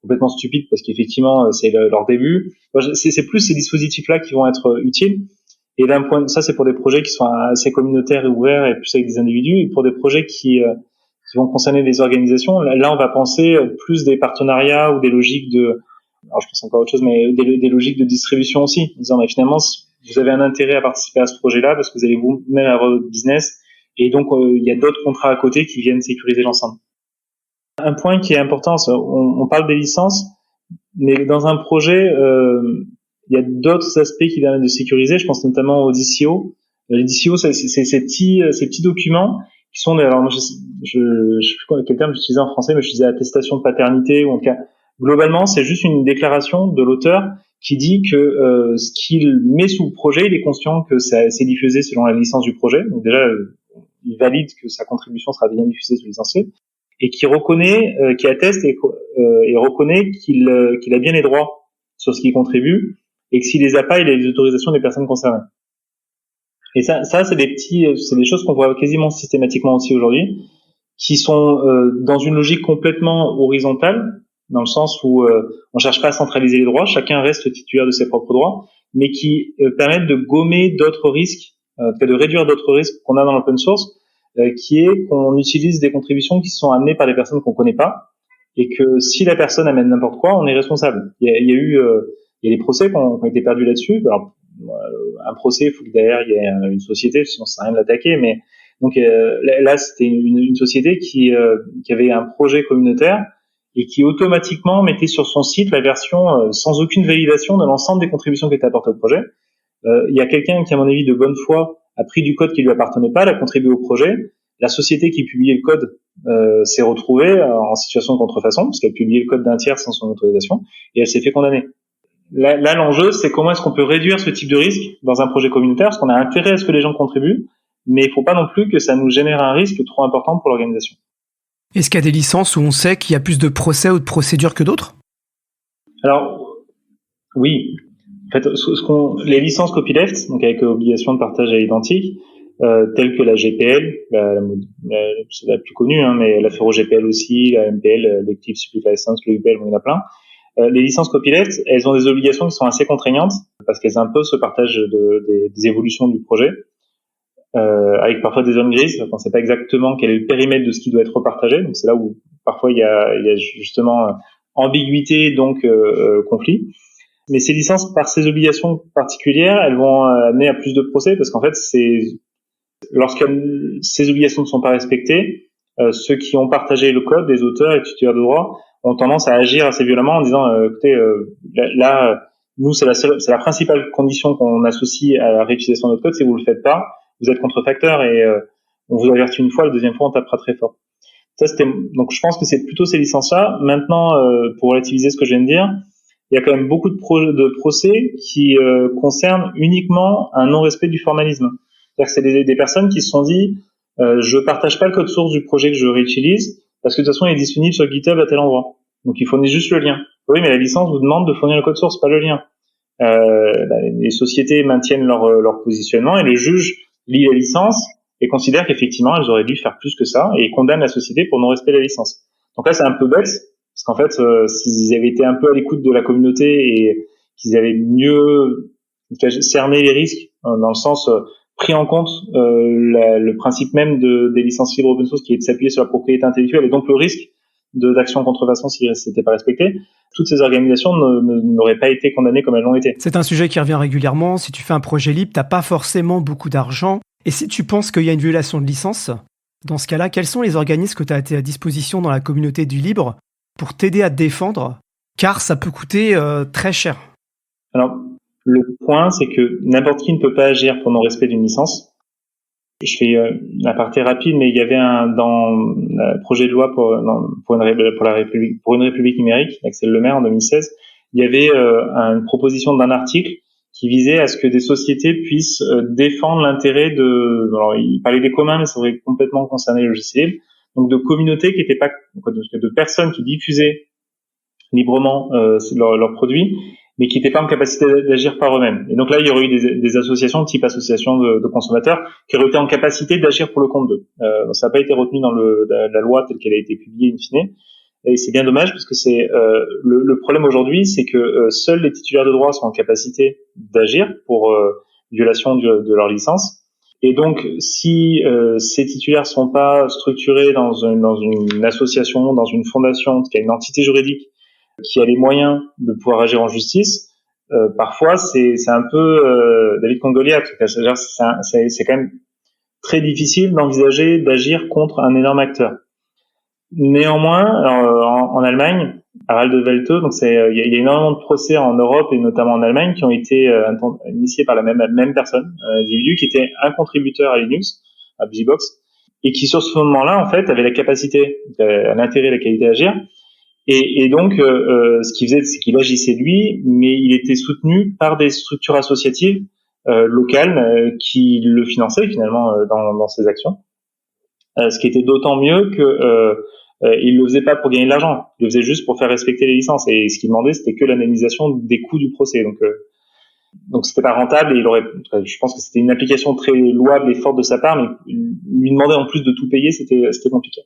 Speaker 2: complètement stupide parce qu'effectivement c'est leur début. C'est plus ces dispositifs-là qui vont être utiles. Et ça c'est pour des projets qui sont assez communautaires et ouverts et plus avec des individus. Et pour des projets qui vont concerner des organisations, là on va penser plus des partenariats ou des logiques alors je pense encore à autre chose, mais des logiques de distribution aussi. En disant, finalement, vous avez un intérêt à participer à ce projet-là parce que vous allez vous-même avoir votre business. Et donc, il y a d'autres contrats à côté qui viennent sécuriser l'ensemble. Un point qui est important, on parle des licences, mais dans un projet, il y a d'autres aspects qui viennent de sécuriser. Je pense notamment aux DCO. Les DCO, c'est ces petits documents qui sont alors moi, je sais plus quel terme j'utilisais en français, mais je disais attestation de paternité, ou en tout cas globalement c'est juste une déclaration de l'auteur qui dit que ce qu'il met sous le projet, il est conscient que c'est diffusé selon la licence du projet, donc déjà il valide que sa contribution sera bien diffusée sous licencié, et qui reconnaît, qui atteste et reconnaît qu'il a bien les droits sur ce qu'il contribue, et que s'il les a pas, il a les autorisations des personnes concernées. Et ça c'est des choses qu'on voit quasiment systématiquement aussi aujourd'hui, qui sont dans une logique complètement horizontale, dans le sens où on cherche pas à centraliser les droits, chacun reste titulaire de ses propres droits, mais qui permettent de gommer d'autres risques, de réduire d'autres risques qu'on a dans l'open source, qui est qu'on utilise des contributions qui sont amenées par des personnes qu'on connaît pas, et que si la personne amène n'importe quoi, on est responsable. Il y a des procès qui ont été perdus là-dessus. Alors, un procès, il faut que derrière il y ait une société, sinon ça sert à rien de l'attaquer, mais donc là c'était une société qui avait un projet communautaire et qui automatiquement mettait sur son site la version sans aucune validation de l'ensemble des contributions qui étaient apportées au projet. Il y a quelqu'un qui, à mon avis, de bonne foi, a pris du code qui lui appartenait pas, l'a contribué au projet. La société qui publiait le code s'est retrouvée en situation de contrefaçon, parce qu'elle publiait le code d'un tiers sans son autorisation, et elle s'est fait condamner. Là, l'enjeu, c'est comment est-ce qu'on peut réduire ce type de risque dans un projet communautaire, parce qu'on a intérêt à ce que les gens contribuent, mais il faut pas non plus que ça nous génère un risque trop important pour l'organisation.
Speaker 1: Est-ce qu'il y a des licences où on sait qu'il y a plus de procès ou de procédures que d'autres ?
Speaker 2: Alors, oui. En fait, les licences copyleft, donc avec obligation de partage à l'identique, telles que la GPL, c'est la plus connue, hein, mais la Fero GPL aussi, la MPL, l'Active Public License, le UPL, il y en a plein. Les licences copyleft, elles ont des obligations qui sont assez contraignantes parce qu'elles imposent ce partage des évolutions du projet, avec parfois des zones grises. On ne sait pas exactement quel est le périmètre de ce qui doit être repartagé. Donc c'est là où parfois il y a justement ambiguïté, donc conflit. Mais ces licences, par ces obligations particulières, elles vont amener à plus de procès parce qu'en fait, lorsque ces obligations ne sont pas respectées, ceux qui ont partagé le code, les auteurs et titulaires de droit, ont tendance à agir assez violemment en disant écoutez, là, nous, c'est la principale condition qu'on associe à la réutilisation de notre code. Si vous le faites pas, vous êtes contrefacteur et on vous avertit une fois, la deuxième fois, on tapera très fort. Donc, je pense que c'est plutôt ces licences-là. Maintenant, pour relativiser ce que je viens de dire, il y a quand même beaucoup de procès qui concernent uniquement un non-respect du formalisme. C'est-à-dire que c'est des personnes qui se sont dit je partage pas le code source du projet que je réutilise parce que de toute façon il est disponible sur GitHub à tel endroit. Donc il fournit juste le lien. Oui, mais la licence vous demande de fournir le code source, pas le lien. Les sociétés maintiennent leur positionnement et le juge lit la licence et considère qu'effectivement elles auraient dû faire plus que ça et condamne la société pour non-respect de la licence. Donc là c'est un peu bête parce qu'en fait s'ils avaient été un peu à l'écoute de la communauté et qu'ils avaient mieux cerné les risques dans le sens pris en compte le principe même des licences libres open source qui est de s'appuyer sur la propriété intellectuelle et donc le risque d'action contrefaçon si c'était pas respecté, toutes ces organisations n'auraient pas été condamnées comme elles l'ont été.
Speaker 1: C'est un sujet qui revient régulièrement. Si tu fais un projet libre, t'as pas forcément beaucoup d'argent. Et si tu penses qu'il y a une violation de licence, dans ce cas-là, quels sont les organismes que tu as à disposition dans la communauté du libre pour t'aider à te défendre, car ça peut coûter très cher.
Speaker 2: Alors, le point, c'est que n'importe qui ne peut pas agir pour non-respect d'une licence. Je fais un aparté rapide, mais il y avait dans le projet de loi pour une république numérique, d'Axel Lemaire en 2016, il y avait une proposition d'un article qui visait à ce que des sociétés puissent défendre l'intérêt alors il parlait des communs, mais ça aurait complètement concerné le logiciel, donc de communautés qui étaient pas, de personnes qui diffusaient librement leurs produits, mais qui n'étaient pas en capacité d'agir par eux-mêmes. Et donc là, il y aurait eu des associations, type association de consommateurs, qui auraient été en capacité d'agir pour le compte d'eux. Ça n'a pas été retenu dans la loi telle qu'elle a été publiée in fine. Et c'est bien dommage parce que c'est le problème aujourd'hui, c'est que seuls les titulaires de droit sont en capacité d'agir pour violation de leur licence. Et donc, si ces titulaires sont pas structurés dans une association, dans une fondation, qui a une entité juridique, qui a les moyens de pouvoir agir en justice, parfois c'est un peu David contre Goliath. C'est quand même très difficile d'envisager d'agir contre un énorme acteur. Néanmoins, alors, en Allemagne, Harald Welte, donc il y a énormément de procès en Europe et notamment en Allemagne qui ont été initiés par la même personne, un individu qui était un contributeur à Linux, à BusyBox, et qui sur ce fondement-là, en fait, avait la capacité, l'intérêt et la qualité d'agir. Et donc, ce qu'il faisait, c'est qu'il agissait lui, mais il était soutenu par des structures associatives locales qui le finançaient finalement dans ses actions. Ce qui était d'autant mieux que il le faisait pas pour gagner de l'argent, il le faisait juste pour faire respecter les licences. Et ce qu'il demandait, c'était que l'indemnisation des coûts du procès. Donc c'était pas rentable et je pense que c'était une application très louable et forte de sa part, mais lui demander en plus de tout payer, c'était compliqué.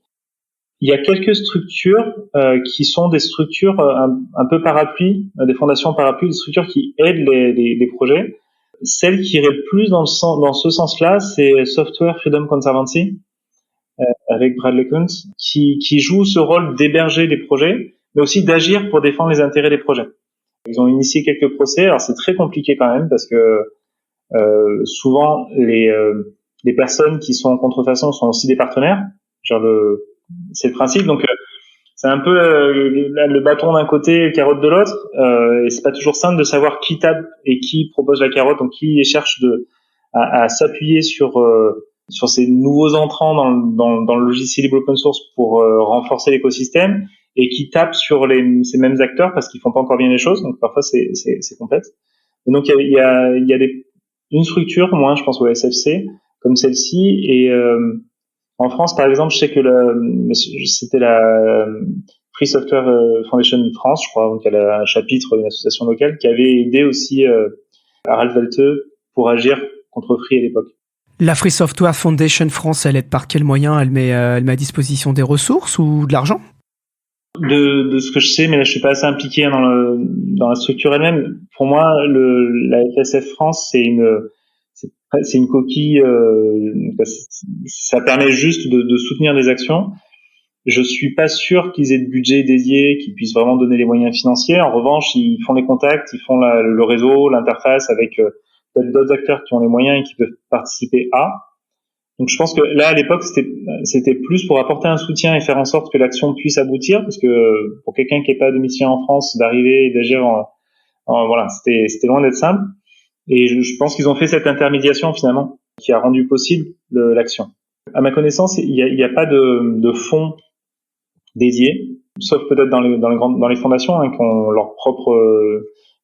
Speaker 2: Il y a quelques structures qui sont des structures un peu parapluies, des fondations parapluies, des structures qui aident les projets. Celle qui irait le plus dans ce sens-là, c'est Software Freedom Conservancy, avec Bradley Kuntz, qui joue ce rôle d'héberger les projets, mais aussi d'agir pour défendre les intérêts des projets. Ils ont initié quelques procès, alors c'est très compliqué quand même, parce que souvent les personnes qui sont en contrefaçon sont aussi des partenaires, c'est le principe, donc c'est un peu le bâton d'un côté et le carotte de l'autre, et c'est pas toujours simple de savoir qui tape et qui propose la carotte, donc qui cherche à s'appuyer sur ces nouveaux entrants dans le logiciel libre open source pour renforcer l'écosystème, et qui tape sur ces mêmes acteurs parce qu'ils font pas encore bien les choses, donc parfois c'est complexe. Et donc il y a une structure, moi je pense au SFC, comme celle-ci, et en France, par exemple, je sais que c'était la Free Software Foundation France, je crois, donc elle a un chapitre d'une association locale qui avait aidé aussi Harald Welte pour agir contre Free à l'époque.
Speaker 1: La Free Software Foundation France, elle aide par quel moyen? Elle met à disposition des ressources ou de l'argent?
Speaker 2: De ce que je sais, mais là je suis pas assez impliqué dans la structure elle-même. Pour moi, la FSF France, c'est une coquille. Ça permet juste de soutenir des actions. Je suis pas sûr qu'ils aient de budget dédié, qu'ils puissent vraiment donner les moyens financiers. En revanche, ils font les contacts, ils font le réseau, l'interface avec d'autres acteurs qui ont les moyens et qui peuvent participer à. Donc je pense que là, à l'époque, c'était plus pour apporter un soutien et faire en sorte que l'action puisse aboutir, parce que pour quelqu'un qui n'est pas domicilié en France, d'arriver et d'agir voilà, c'était loin d'être simple. Et je pense qu'ils ont fait cette intermédiation finalement qui a rendu possible l'action. À ma connaissance, il y a pas de fonds dédiés, sauf peut-être dans les fondations qui ont leur propre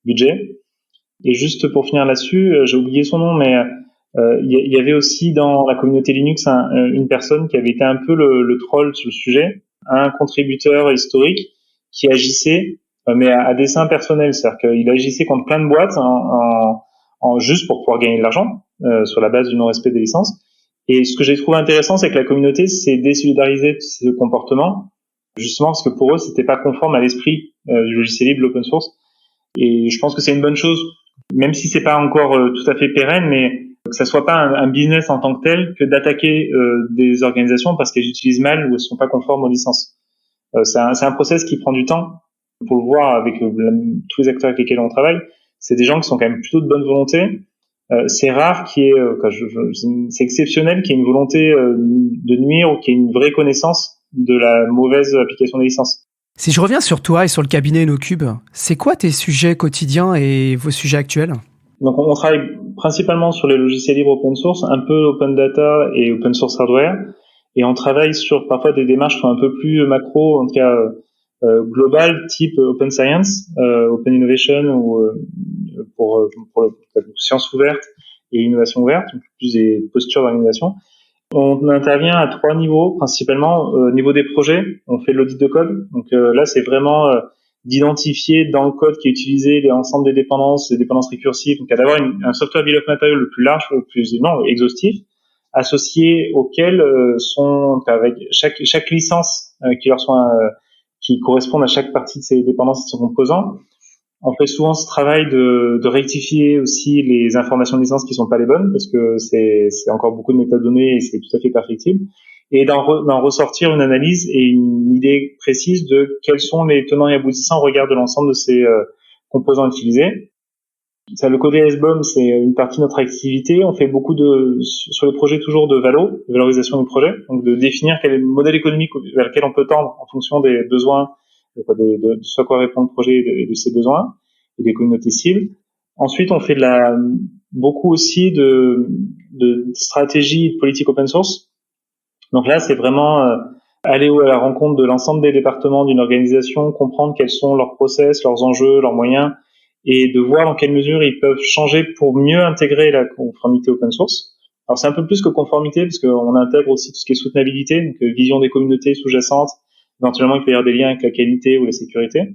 Speaker 2: budget. Et juste pour finir là-dessus, j'ai oublié son nom, mais il y avait aussi dans la communauté Linux une personne qui avait été un peu le troll sur le sujet, un contributeur historique qui agissait, mais à dessein personnel, c'est-à-dire qu'il agissait contre plein de boîtes juste pour pouvoir gagner de l'argent sur la base du non-respect des licences. Et ce que j'ai trouvé intéressant, c'est que la communauté s'est désolidarisée de ce comportement, justement parce que pour eux, c'était pas conforme à l'esprit du logiciel libre, l'open source. Et je pense que c'est une bonne chose, même si c'est pas encore tout à fait pérenne, mais que ça soit pas un business en tant que tel que d'attaquer des organisations parce qu'elles utilisent mal ou elles sont pas conformes aux licences. C'est un process qui prend du temps. Pour le voir avec tous les acteurs avec lesquels on travaille, c'est des gens qui sont quand même plutôt de bonne volonté. C'est rare qu'il y ait, c'est exceptionnel qu'il y ait une volonté de nuire ou qu'il y ait une vraie connaissance de la mauvaise application des licences.
Speaker 1: Si je reviens sur toi et sur le cabinet InnoCube, c'est quoi tes sujets quotidiens et vos sujets actuels?
Speaker 2: Donc on travaille principalement sur les logiciels libres open source, un peu open data et open source hardware, et on travaille sur parfois des démarches qui sont un peu plus macro, en tout cas global, type open science, open innovation ou pour sciences ouvertes et innovation ouverte, plus des postures d'innovation. On intervient à 3 niveaux, principalement au niveau des projets. On fait de l'audit de code. Donc là, c'est vraiment d'identifier dans le code qui est utilisé l'ensemble des dépendances récursives. Donc d'avoir un software bill of material le plus large, le plus exhaustif, associé auquel sont avec chaque licence qui correspondent à chaque partie de ces dépendances et de ses composants. On fait souvent ce travail de rectifier aussi les informations de licence qui sont pas les bonnes, parce que c'est encore beaucoup de métadonnées et c'est tout à fait perfectible, et d'en ressortir une analyse et une idée précise de quels sont les tenants et aboutissants au regard de l'ensemble de ces composants utilisés. Ça, le côté SBOM, c'est une partie de notre activité. On fait beaucoup sur le projet toujours de valorisation du projet, donc de définir quel est le modèle économique vers lequel on peut tendre en fonction des besoins, de ce à quoi répond le projet et de ses besoins et des communautés cibles. Ensuite, on fait beaucoup aussi de stratégie de politique open source. Donc là, c'est vraiment aller à la rencontre de l'ensemble des départements d'une organisation, comprendre quels sont leurs process, leurs enjeux, leurs moyens, et de voir dans quelle mesure ils peuvent changer pour mieux intégrer la conformité open source. Alors c'est un peu plus que conformité, parce qu'on intègre aussi tout ce qui est soutenabilité, donc vision des communautés sous-jacentes, éventuellement il peut y avoir des liens avec la qualité ou la sécurité.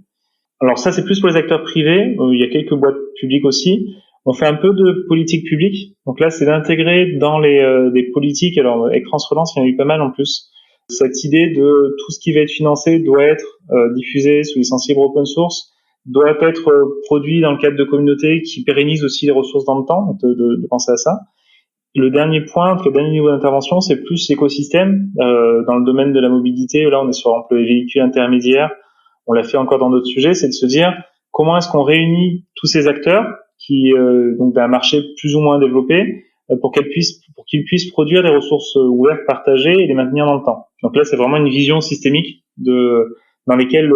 Speaker 2: Alors ça, c'est plus pour les acteurs privés. Il y a quelques boîtes publiques aussi. On fait un peu de politique publique. Donc là, c'est d'intégrer dans des politiques. Alors, avec France Relance, il y en a eu pas mal en plus. Cette idée de tout ce qui va être financé doit être diffusé sous licence libre open source, doit être produit dans le cadre de communautés qui pérennisent aussi les ressources dans le temps. Donc de penser à ça. Le dernier point, le dernier niveau d'intervention, c'est plus l'écosystème. Dans le domaine de la mobilité, là, on est sur les véhicules intermédiaires. On l'a fait encore dans d'autres sujets, c'est de se dire comment est-ce qu'on réunit tous ces acteurs qui donc d'un marché plus ou moins développé pour qu'ils puissent produire des ressources ouvertes, partagées et les maintenir dans le temps. Donc là, c'est vraiment une vision systémique dans lesquelles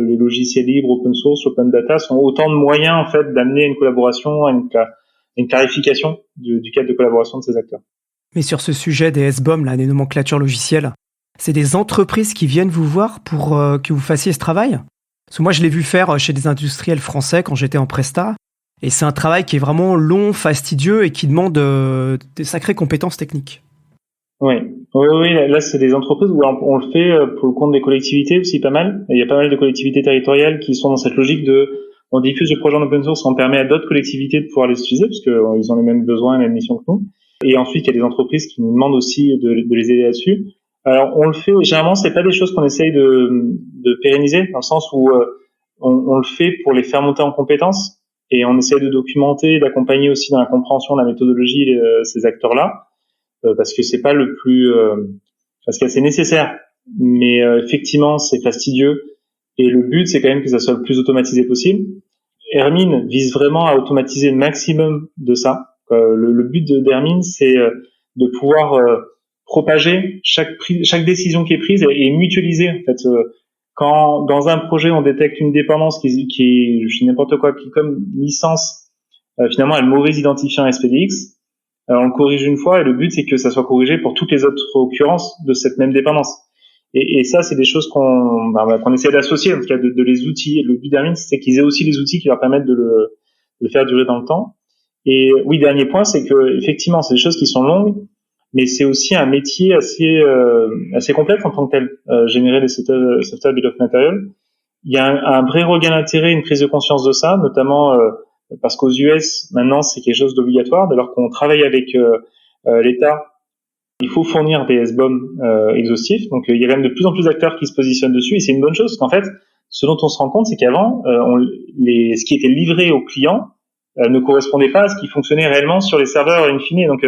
Speaker 2: les logiciels libres, open source, open data sont autant de moyens en fait d'amener une collaboration, à une clarification du cadre de collaboration de ces acteurs.
Speaker 1: Mais sur ce sujet des SBOM, là, des nomenclatures logicielles, c'est des entreprises qui viennent vous voir pour que vous fassiez ce travail? Parce que moi, je l'ai vu faire chez des industriels français quand j'étais en Presta. Et c'est un travail qui est vraiment long, fastidieux et qui demande des sacrées compétences techniques.
Speaker 2: Oui, là, c'est des entreprises où on le fait pour le compte des collectivités aussi pas mal. Il y a pas mal de collectivités territoriales qui sont dans cette logique on diffuse le projet en open source, on permet à d'autres collectivités de pouvoir les utiliser parce qu'ils ont les mêmes besoins, les mêmes missions que nous. Et ensuite, il y a des entreprises qui nous demandent aussi de les aider là-dessus. Alors, on le fait, généralement, c'est pas des choses qu'on essaye de pérenniser, dans le sens où on le fait pour les faire monter en compétences, et on essaie de documenter, d'accompagner aussi dans la compréhension de la méthodologie ces acteurs-là, parce que c'est pas parce que c'est nécessaire, mais effectivement, c'est fastidieux, et le but, c'est quand même que ça soit le plus automatisé possible. Hermine vise vraiment à automatiser le maximum de ça. Le but d'Hermine, c'est de pouvoir propager chaque décision qui est prise et mutualiser en fait. Quand dans un projet on détecte une dépendance qui est je sais n'importe quoi, qui comme licence finalement a le mauvais identifiant SPDX, on le corrige une fois et le but c'est que ça soit corrigé pour toutes les autres occurrences de cette même dépendance. Et ça, c'est des choses qu'on essaie d'associer, en tout cas de les outils. Le but d'Hermine, c'est qu'ils aient aussi les outils qui leur permettent de le faire durer dans le temps. Et oui, dernier point, c'est que effectivement, c'est des choses qui sont longues, mais c'est aussi un métier assez complexe en tant que tel. Générer des software bill of material. Il y a un vrai regain d'intérêt, une prise de conscience de ça, notamment parce qu'aux US, maintenant, c'est quelque chose d'obligatoire, dès lors qu'on travaille avec l'État. Il faut fournir des SBOM exhaustifs. Donc, il y a quand même de plus en plus d'acteurs qui se positionnent dessus, et c'est une bonne chose, parce qu'en fait, ce dont on se rend compte, c'est qu'avant, ce qui était livré aux clients ne correspondait pas à ce qui fonctionnait réellement sur les serveurs in fine. Donc,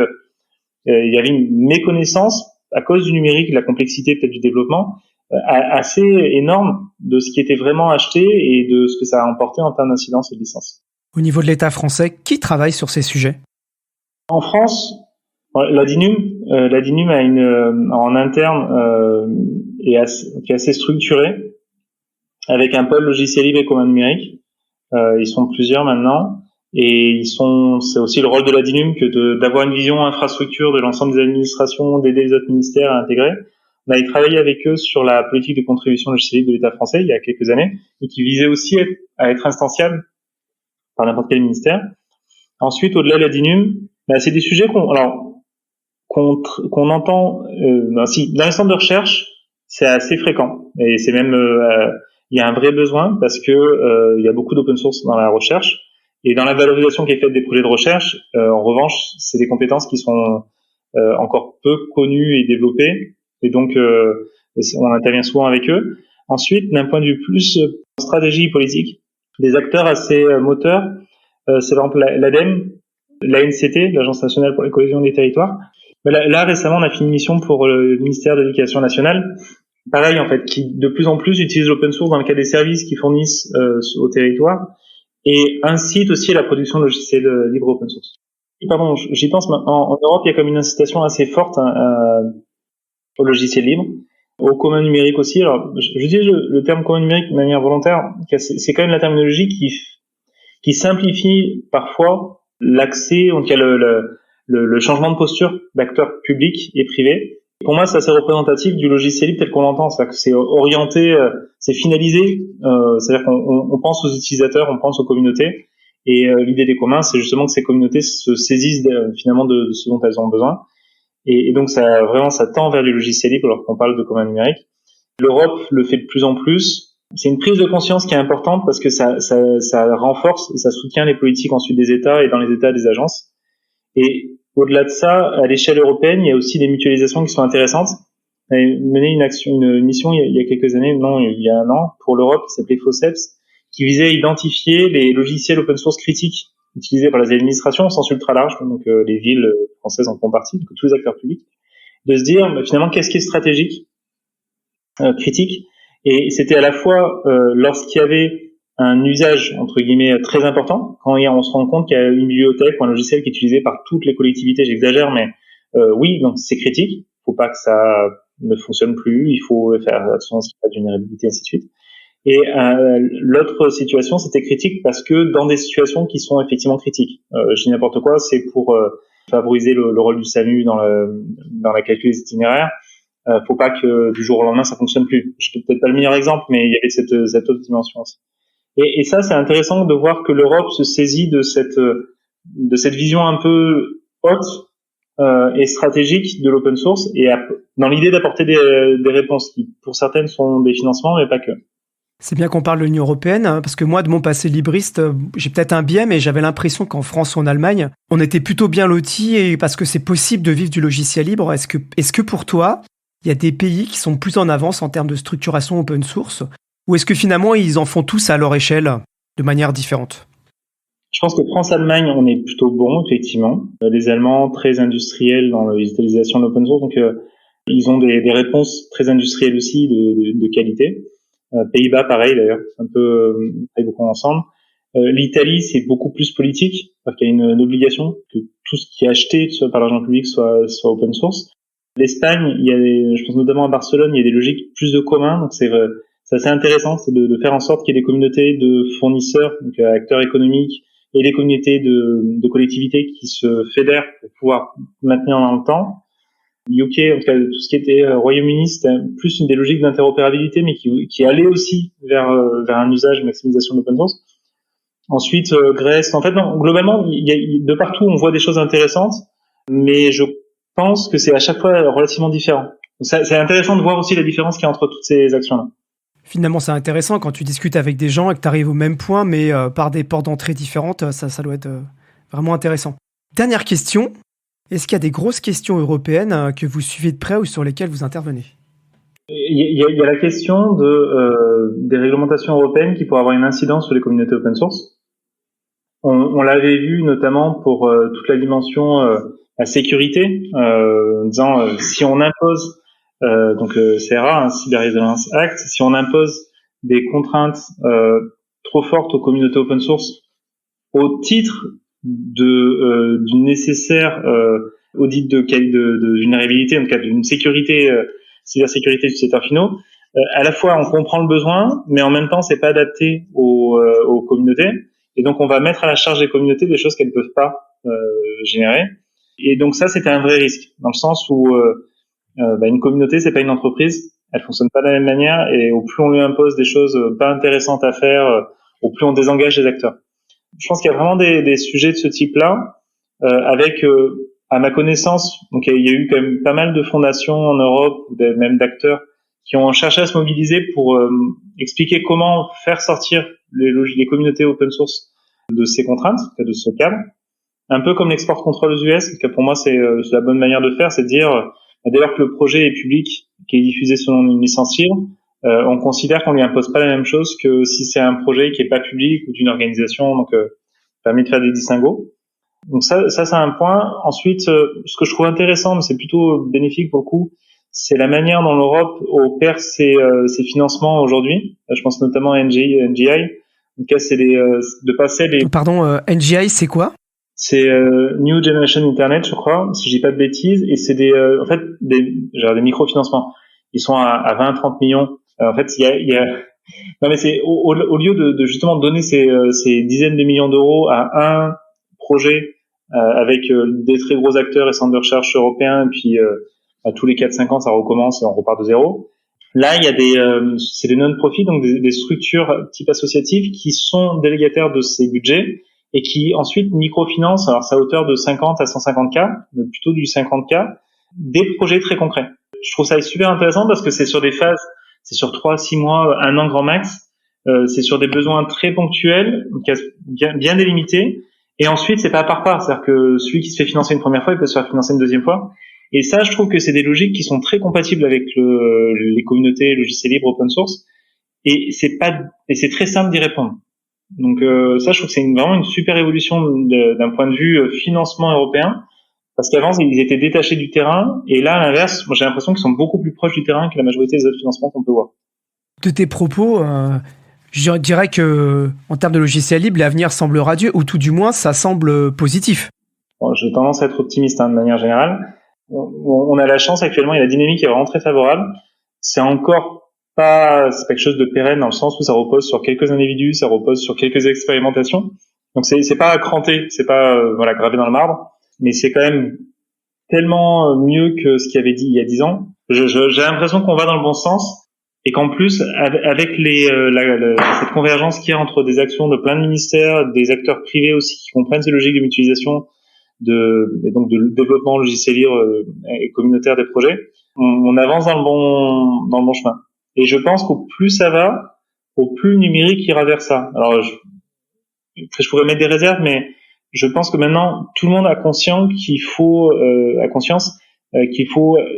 Speaker 2: il y avait une méconnaissance, à cause du numérique, de la complexité peut-être du développement, assez énorme de ce qui était vraiment acheté et de ce que ça a emporté en termes d'incidence et de licence.
Speaker 1: Au niveau de l'État français, qui travaille sur ces sujets?
Speaker 2: En France, la DINUM a en interne qui est assez structurée, avec un pôle logiciel libre et commun numérique. Ils sont plusieurs maintenant, et c'est aussi le rôle de la DINUM que d'avoir une vision infrastructure de l'ensemble des administrations, d'aider les autres ministères à intégrer. On avait travaillé avec eux sur la politique de contribution logicielle libre de l'État français il y a quelques années, et qui visait aussi à être instanciable par n'importe quel ministère. Ensuite, au-delà de la DINUM, c'est des sujets qu'on entend dans les centres de recherche, c'est assez fréquent, et c'est même il y a un vrai besoin parce que il y a beaucoup d'open source dans la recherche, et dans la valorisation qui est faite des projets de recherche, en revanche, c'est des compétences qui sont encore peu connues et développées, et donc on intervient souvent avec eux. Ensuite, d'un point de vue plus stratégie politique, des acteurs assez moteurs, c'est par exemple l'ADEME, l'ANCT, l'Agence nationale pour la cohésion des territoires. Là, récemment, on a fait une mission pour le ministère de l'Éducation nationale. Pareil, en fait, qui de plus en plus utilise l'open source dans le cadre des services qu'ils fournissent au territoire, et incite aussi à la production de logiciels libres open source. Et pardon, j'y pense, en Europe, il y a comme une incitation assez forte au logiciel libre, au commun numérique aussi. Alors, je dis le terme commun numérique de manière volontaire, c'est quand même la terminologie qui simplifie parfois l'accès, en tout cas le changement de posture d'acteurs publics et privés. Pour moi, c'est assez représentatif du logiciel libre tel qu'on l'entend. C'est-à-dire que c'est orienté, c'est finalisé. C'est-à-dire qu'on pense aux utilisateurs, on pense aux communautés. Et l'idée des communs, c'est justement que ces communautés se saisissent finalement de ce dont elles ont besoin. Et donc ça tend vers les logiciels libres alors qu'on parle de communs numériques. L'Europe le fait de plus en plus. C'est une prise de conscience qui est importante parce que ça renforce et ça soutient les politiques ensuite des États et dans les États des agences. Et au-delà de ça, à l'échelle européenne, il y a aussi des mutualisations qui sont intéressantes. On avait mené une mission il y a quelques années, il y a un an, pour l'Europe, qui s'appelait FOSEPS, qui visait à identifier les logiciels open source critiques utilisés par les administrations au sens ultra large, donc les villes françaises en font partie, donc tous les acteurs publics, de se dire finalement qu'est-ce qui est stratégique, critique, et c'était à la fois lorsqu'il y avait un usage entre guillemets très important, quand on se rend compte qu'il y a une bibliothèque ou un logiciel qui est utilisé par toutes les collectivités, j'exagère, mais oui, donc c'est critique, il faut pas que ça ne fonctionne plus, il faut faire attention à ce qu'il y a de vulnérabilité, ainsi de suite. Et l'autre situation, c'était critique parce que dans des situations qui sont effectivement critiques, je dis n'importe quoi, c'est pour favoriser le rôle du SAMU dans la calcul des itinéraires. Faut pas que du jour au lendemain ça fonctionne plus. Je suis peut-être pas le meilleur exemple, mais il y avait cette autre dimension aussi. Et ça, c'est intéressant de voir que l'Europe se saisit de cette vision un peu haute et stratégique de l'open source et dans l'idée d'apporter des réponses qui, pour certaines, sont des financements, mais pas que.
Speaker 1: C'est bien qu'on parle de l'Union européenne, parce que moi, de mon passé libriste, j'ai peut-être un biais, mais j'avais l'impression qu'en France ou en Allemagne, on était plutôt bien lotis et parce que c'est possible de vivre du logiciel libre. Est-ce que pour toi, il y a des pays qui sont plus en avance en termes de structuration open source, ou est-ce que finalement, ils en font tous à leur échelle, de manière différente ?
Speaker 2: Je pense que France-Allemagne, on est plutôt bon, effectivement. Les Allemands, très industriels dans l'utilisation de l'open source, donc ils ont des réponses très industrielles aussi de qualité. Pays-Bas, pareil d'ailleurs, un peu travaille beaucoup ensemble. L'Italie, c'est beaucoup plus politique, parce qu'il y a une obligation que tout ce qui est acheté soit par l'argent public soit open source. L'Espagne, je pense notamment à Barcelone, il y a des logiques plus de communs, donc c'est assez intéressant, c'est de faire en sorte qu'il y ait des communautés de fournisseurs, donc acteurs économiques, et des communautés de collectivités qui se fédèrent pour pouvoir maintenir dans le temps. UK, en tout cas tout ce qui était Royaume-Uni, c'était plus une des logiques d'interopérabilité, mais qui allait aussi vers un usage, une maximisation de l'open source. Ensuite, Grèce. En fait, non, globalement, de partout, on voit des choses intéressantes, mais je pense que c'est à chaque fois relativement différent. C'est intéressant de voir aussi la différence qu'il y a entre toutes ces actions-là.
Speaker 1: Finalement, c'est intéressant quand tu discutes avec des gens et que tu arrives au même point, mais par des portes d'entrée différentes, ça doit être vraiment intéressant. Dernière question. Est-ce qu'il y a des grosses questions européennes que vous suivez de près ou sur lesquelles vous intervenez ?
Speaker 2: Il y a la question des réglementations européennes qui pourraient avoir une incidence sur les communautés open source. On l'avait vu notamment pour toute la dimension la sécurité, en disant si on impose donc CRA, Cyber Resilience Act, si on impose des contraintes trop fortes aux communautés open source au titre du nécessaire audit de vulnérabilité, en tout cas d'une sécurité, cybersécurité du secteur finaux, à la fois on comprend le besoin, mais en même temps c'est pas adapté aux communautés, et donc on va mettre à la charge des communautés des choses qu'elles ne peuvent pas générer. Et donc ça, c'était un vrai risque, dans le sens où une communauté, c'est pas une entreprise, elle fonctionne pas de la même manière, et au plus on lui impose des choses pas intéressantes à faire, au plus on désengage les acteurs. Je pense qu'il y a vraiment des sujets de ce type-là, avec, à ma connaissance, donc il y a eu quand même pas mal de fondations en Europe, ou même d'acteurs, qui ont cherché à se mobiliser pour expliquer comment faire sortir les communautés open source de ces contraintes, de ce cadre. Un peu comme l'export control aux US, que pour moi c'est la bonne manière de faire, c'est de dire dès lors que le projet est public, qui est diffusé selon une licence libre, on considère qu'on lui impose pas la même chose que si c'est un projet qui est pas public ou d'une organisation, donc permet de faire des distinguos. Donc ça c'est un point. Ensuite, ce que je trouve intéressant, mais c'est plutôt bénéfique pour le coup, c'est la manière dont l'Europe opère ses financements aujourd'hui. Je pense notamment à NGI. Donc là, c'est de passer les...
Speaker 1: Pardon, NGI, c'est quoi ?
Speaker 2: C'est New Generation Internet, je crois, si je dis pas de bêtises, et c'est des microfinancements. Ils sont à 20-30 millions. En fait, il y a non mais c'est au lieu de justement donner ces dizaines de millions d'euros à un projet avec des très gros acteurs et centres de recherche européens, et puis tous les 4-5 ans, ça recommence et on repart de zéro. Là, il y a c'est des non-profit, donc des structures type associatives qui sont délégataires de ces budgets et qui ensuite microfinancent, alors c'est à hauteur de 50 à 150K, mais plutôt du 50K, des projets très concrets. Je trouve ça super intéressant parce que c'est sur des phases, c'est sur 3-6 mois, 1 an grand max, c'est sur des besoins très ponctuels, bien délimités, et ensuite c'est pas à part. C'est-à-dire que celui qui se fait financer une première fois, il peut se faire financer une deuxième fois. Et ça, je trouve que c'est des logiques qui sont très compatibles avec les communautés logiciels libres open source. Et c'est très simple d'y répondre. Donc ça, je trouve que c'est vraiment une super évolution d'un point de vue financement européen. Parce qu'avant, ils étaient détachés du terrain. Et là, à l'inverse, moi, j'ai l'impression qu'ils sont beaucoup plus proches du terrain que la majorité des autres financements qu'on peut voir.
Speaker 1: De tes propos, je dirais que en termes de logiciels libres, l'avenir semble radieux, ou tout du moins, ça semble positif.
Speaker 2: Bon, j'ai tendance à être optimiste de manière générale. On a la chance actuellement, il y a la dynamique est vraiment très favorable. C'est pas quelque chose de pérenne dans le sens où ça repose sur quelques individus, ça repose sur quelques expérimentations. Donc c'est pas cranté, c'est pas gravé dans le marbre, mais c'est quand même tellement mieux que ce qu'il y avait dit il y a 10 ans. J'ai l'impression qu'on va dans le bon sens et qu'en plus avec cette convergence qu'il y a entre des actions de plein de ministères, des acteurs privés aussi qui comprennent ces logiques de mutualisation, et donc de développement logiciel libre et communautaire des projets, on avance dans le bon chemin. Et je pense qu'au plus ça va, au plus le numérique ira vers ça. Alors je pourrais mettre des réserves, mais je pense que maintenant tout le monde a conscience qu'il faut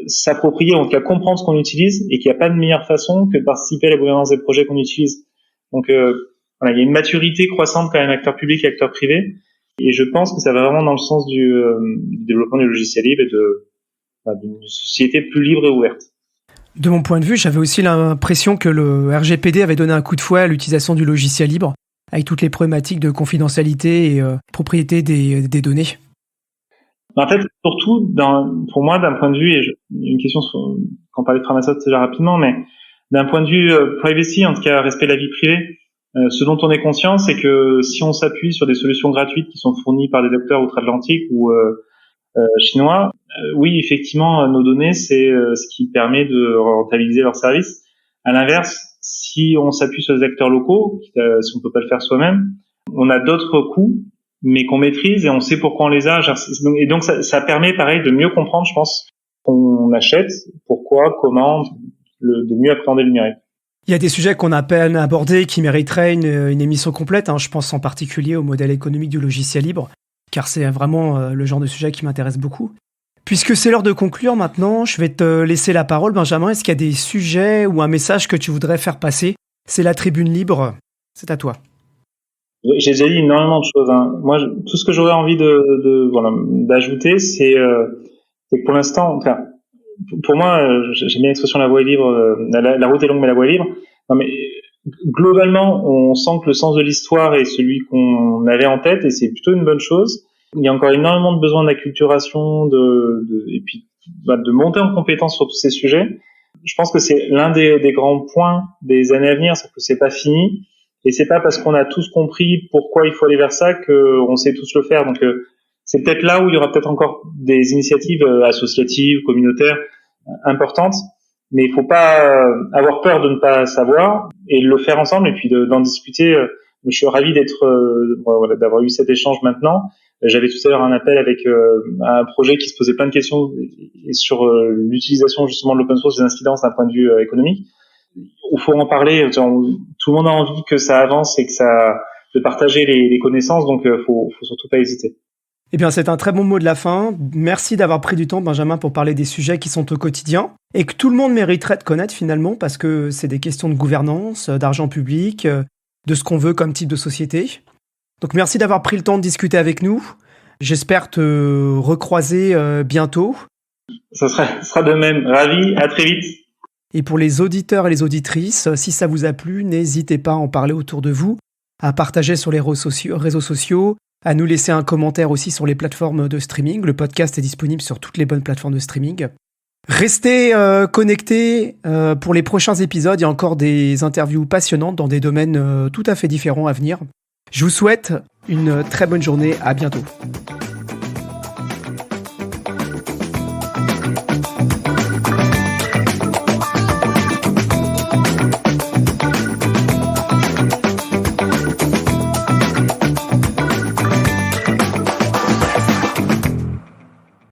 Speaker 2: s'approprier, en tout cas comprendre ce qu'on utilise, et qu'il n'y a pas de meilleure façon que de participer à la gouvernance des projets qu'on utilise. Donc il y a une maturité croissante quand même, acteurs publics et acteurs privés. Et je pense que ça va vraiment dans le sens du développement du logiciel libre et d'une société plus libre et ouverte.
Speaker 1: De mon point de vue, j'avais aussi l'impression que le RGPD avait donné un coup de fouet à l'utilisation du logiciel libre, avec toutes les problématiques de confidentialité et propriété des données.
Speaker 2: En fait, surtout, pour moi, d'un point de vue, et une question quand on parlait de Framasoft déjà rapidement, mais d'un point de vue privacy, en tout cas respect de la vie privée, ce dont on est conscient, c'est que si on s'appuie sur des solutions gratuites qui sont fournies par des acteurs outre-Atlantique ou chinois, oui, effectivement, nos données, c'est ce qui permet de rentabiliser leurs services. À l'inverse, si on s'appuie sur des acteurs locaux, si on peut pas le faire soi-même, on a d'autres coûts, mais qu'on maîtrise et on sait pourquoi on les a. Et donc, ça permet, pareil, de mieux comprendre, je pense, qu'on achète, pourquoi, comment, de mieux appréhender le numérique.
Speaker 1: Il y a des sujets qu'on a à peine abordés qui mériteraient une émission complète. Je pense en particulier au modèle économique du logiciel libre, car c'est vraiment le genre de sujet qui m'intéresse beaucoup. Puisque c'est l'heure de conclure maintenant, je vais te laisser la parole, Benjamin. Est-ce qu'il y a des sujets ou un message que tu voudrais faire passer ? C'est la tribune libre, c'est à toi.
Speaker 2: J'ai déjà dit énormément de choses. Moi, tout ce que j'aurais envie d'ajouter, c'est que pour l'instant, enfin, pour moi, j'aime bien l'expression la voie est libre, la route est longue mais la voie est libre. Non mais globalement, on sent que le sens de l'histoire est celui qu'on avait en tête et c'est plutôt une bonne chose. Il y a encore énormément de besoins d'acculturation, et puis de monter en compétence sur tous ces sujets. Je pense que c'est l'un des grands points des années à venir, c'est que c'est pas fini et c'est pas parce qu'on a tous compris pourquoi il faut aller vers ça qu'on sait tous le faire. Donc c'est peut-être là où il y aura peut-être encore des initiatives associatives, communautaires importantes, mais il faut pas avoir peur de ne pas savoir et le faire ensemble et puis d'en discuter. Je suis ravi d'avoir eu cet échange maintenant. J'avais tout à l'heure un appel avec un projet qui se posait plein de questions sur l'utilisation justement de l'open source, des incidences d'un point de vue économique. Il faut en parler. Tout le monde a envie que ça avance et de partager les connaissances, donc faut surtout pas hésiter.
Speaker 1: Eh bien, c'est un très bon mot de la fin. Merci d'avoir pris du temps, Benjamin, pour parler des sujets qui sont au quotidien et que tout le monde mériterait de connaître finalement parce que c'est des questions de gouvernance, d'argent public, de ce qu'on veut comme type de société. Donc, merci d'avoir pris le temps de discuter avec nous. J'espère te recroiser bientôt.
Speaker 2: Ça sera de même. Ravi, à très vite.
Speaker 1: Et pour les auditeurs et les auditrices, si ça vous a plu, n'hésitez pas à en parler autour de vous, à partager sur les réseaux sociaux, à nous laisser un commentaire aussi sur les plateformes de streaming. Le podcast est disponible sur toutes les bonnes plateformes de streaming. Restez connectés pour les prochains épisodes. Il y a encore des interviews passionnantes dans des domaines tout à fait différents à venir. Je vous souhaite une très bonne journée. À bientôt.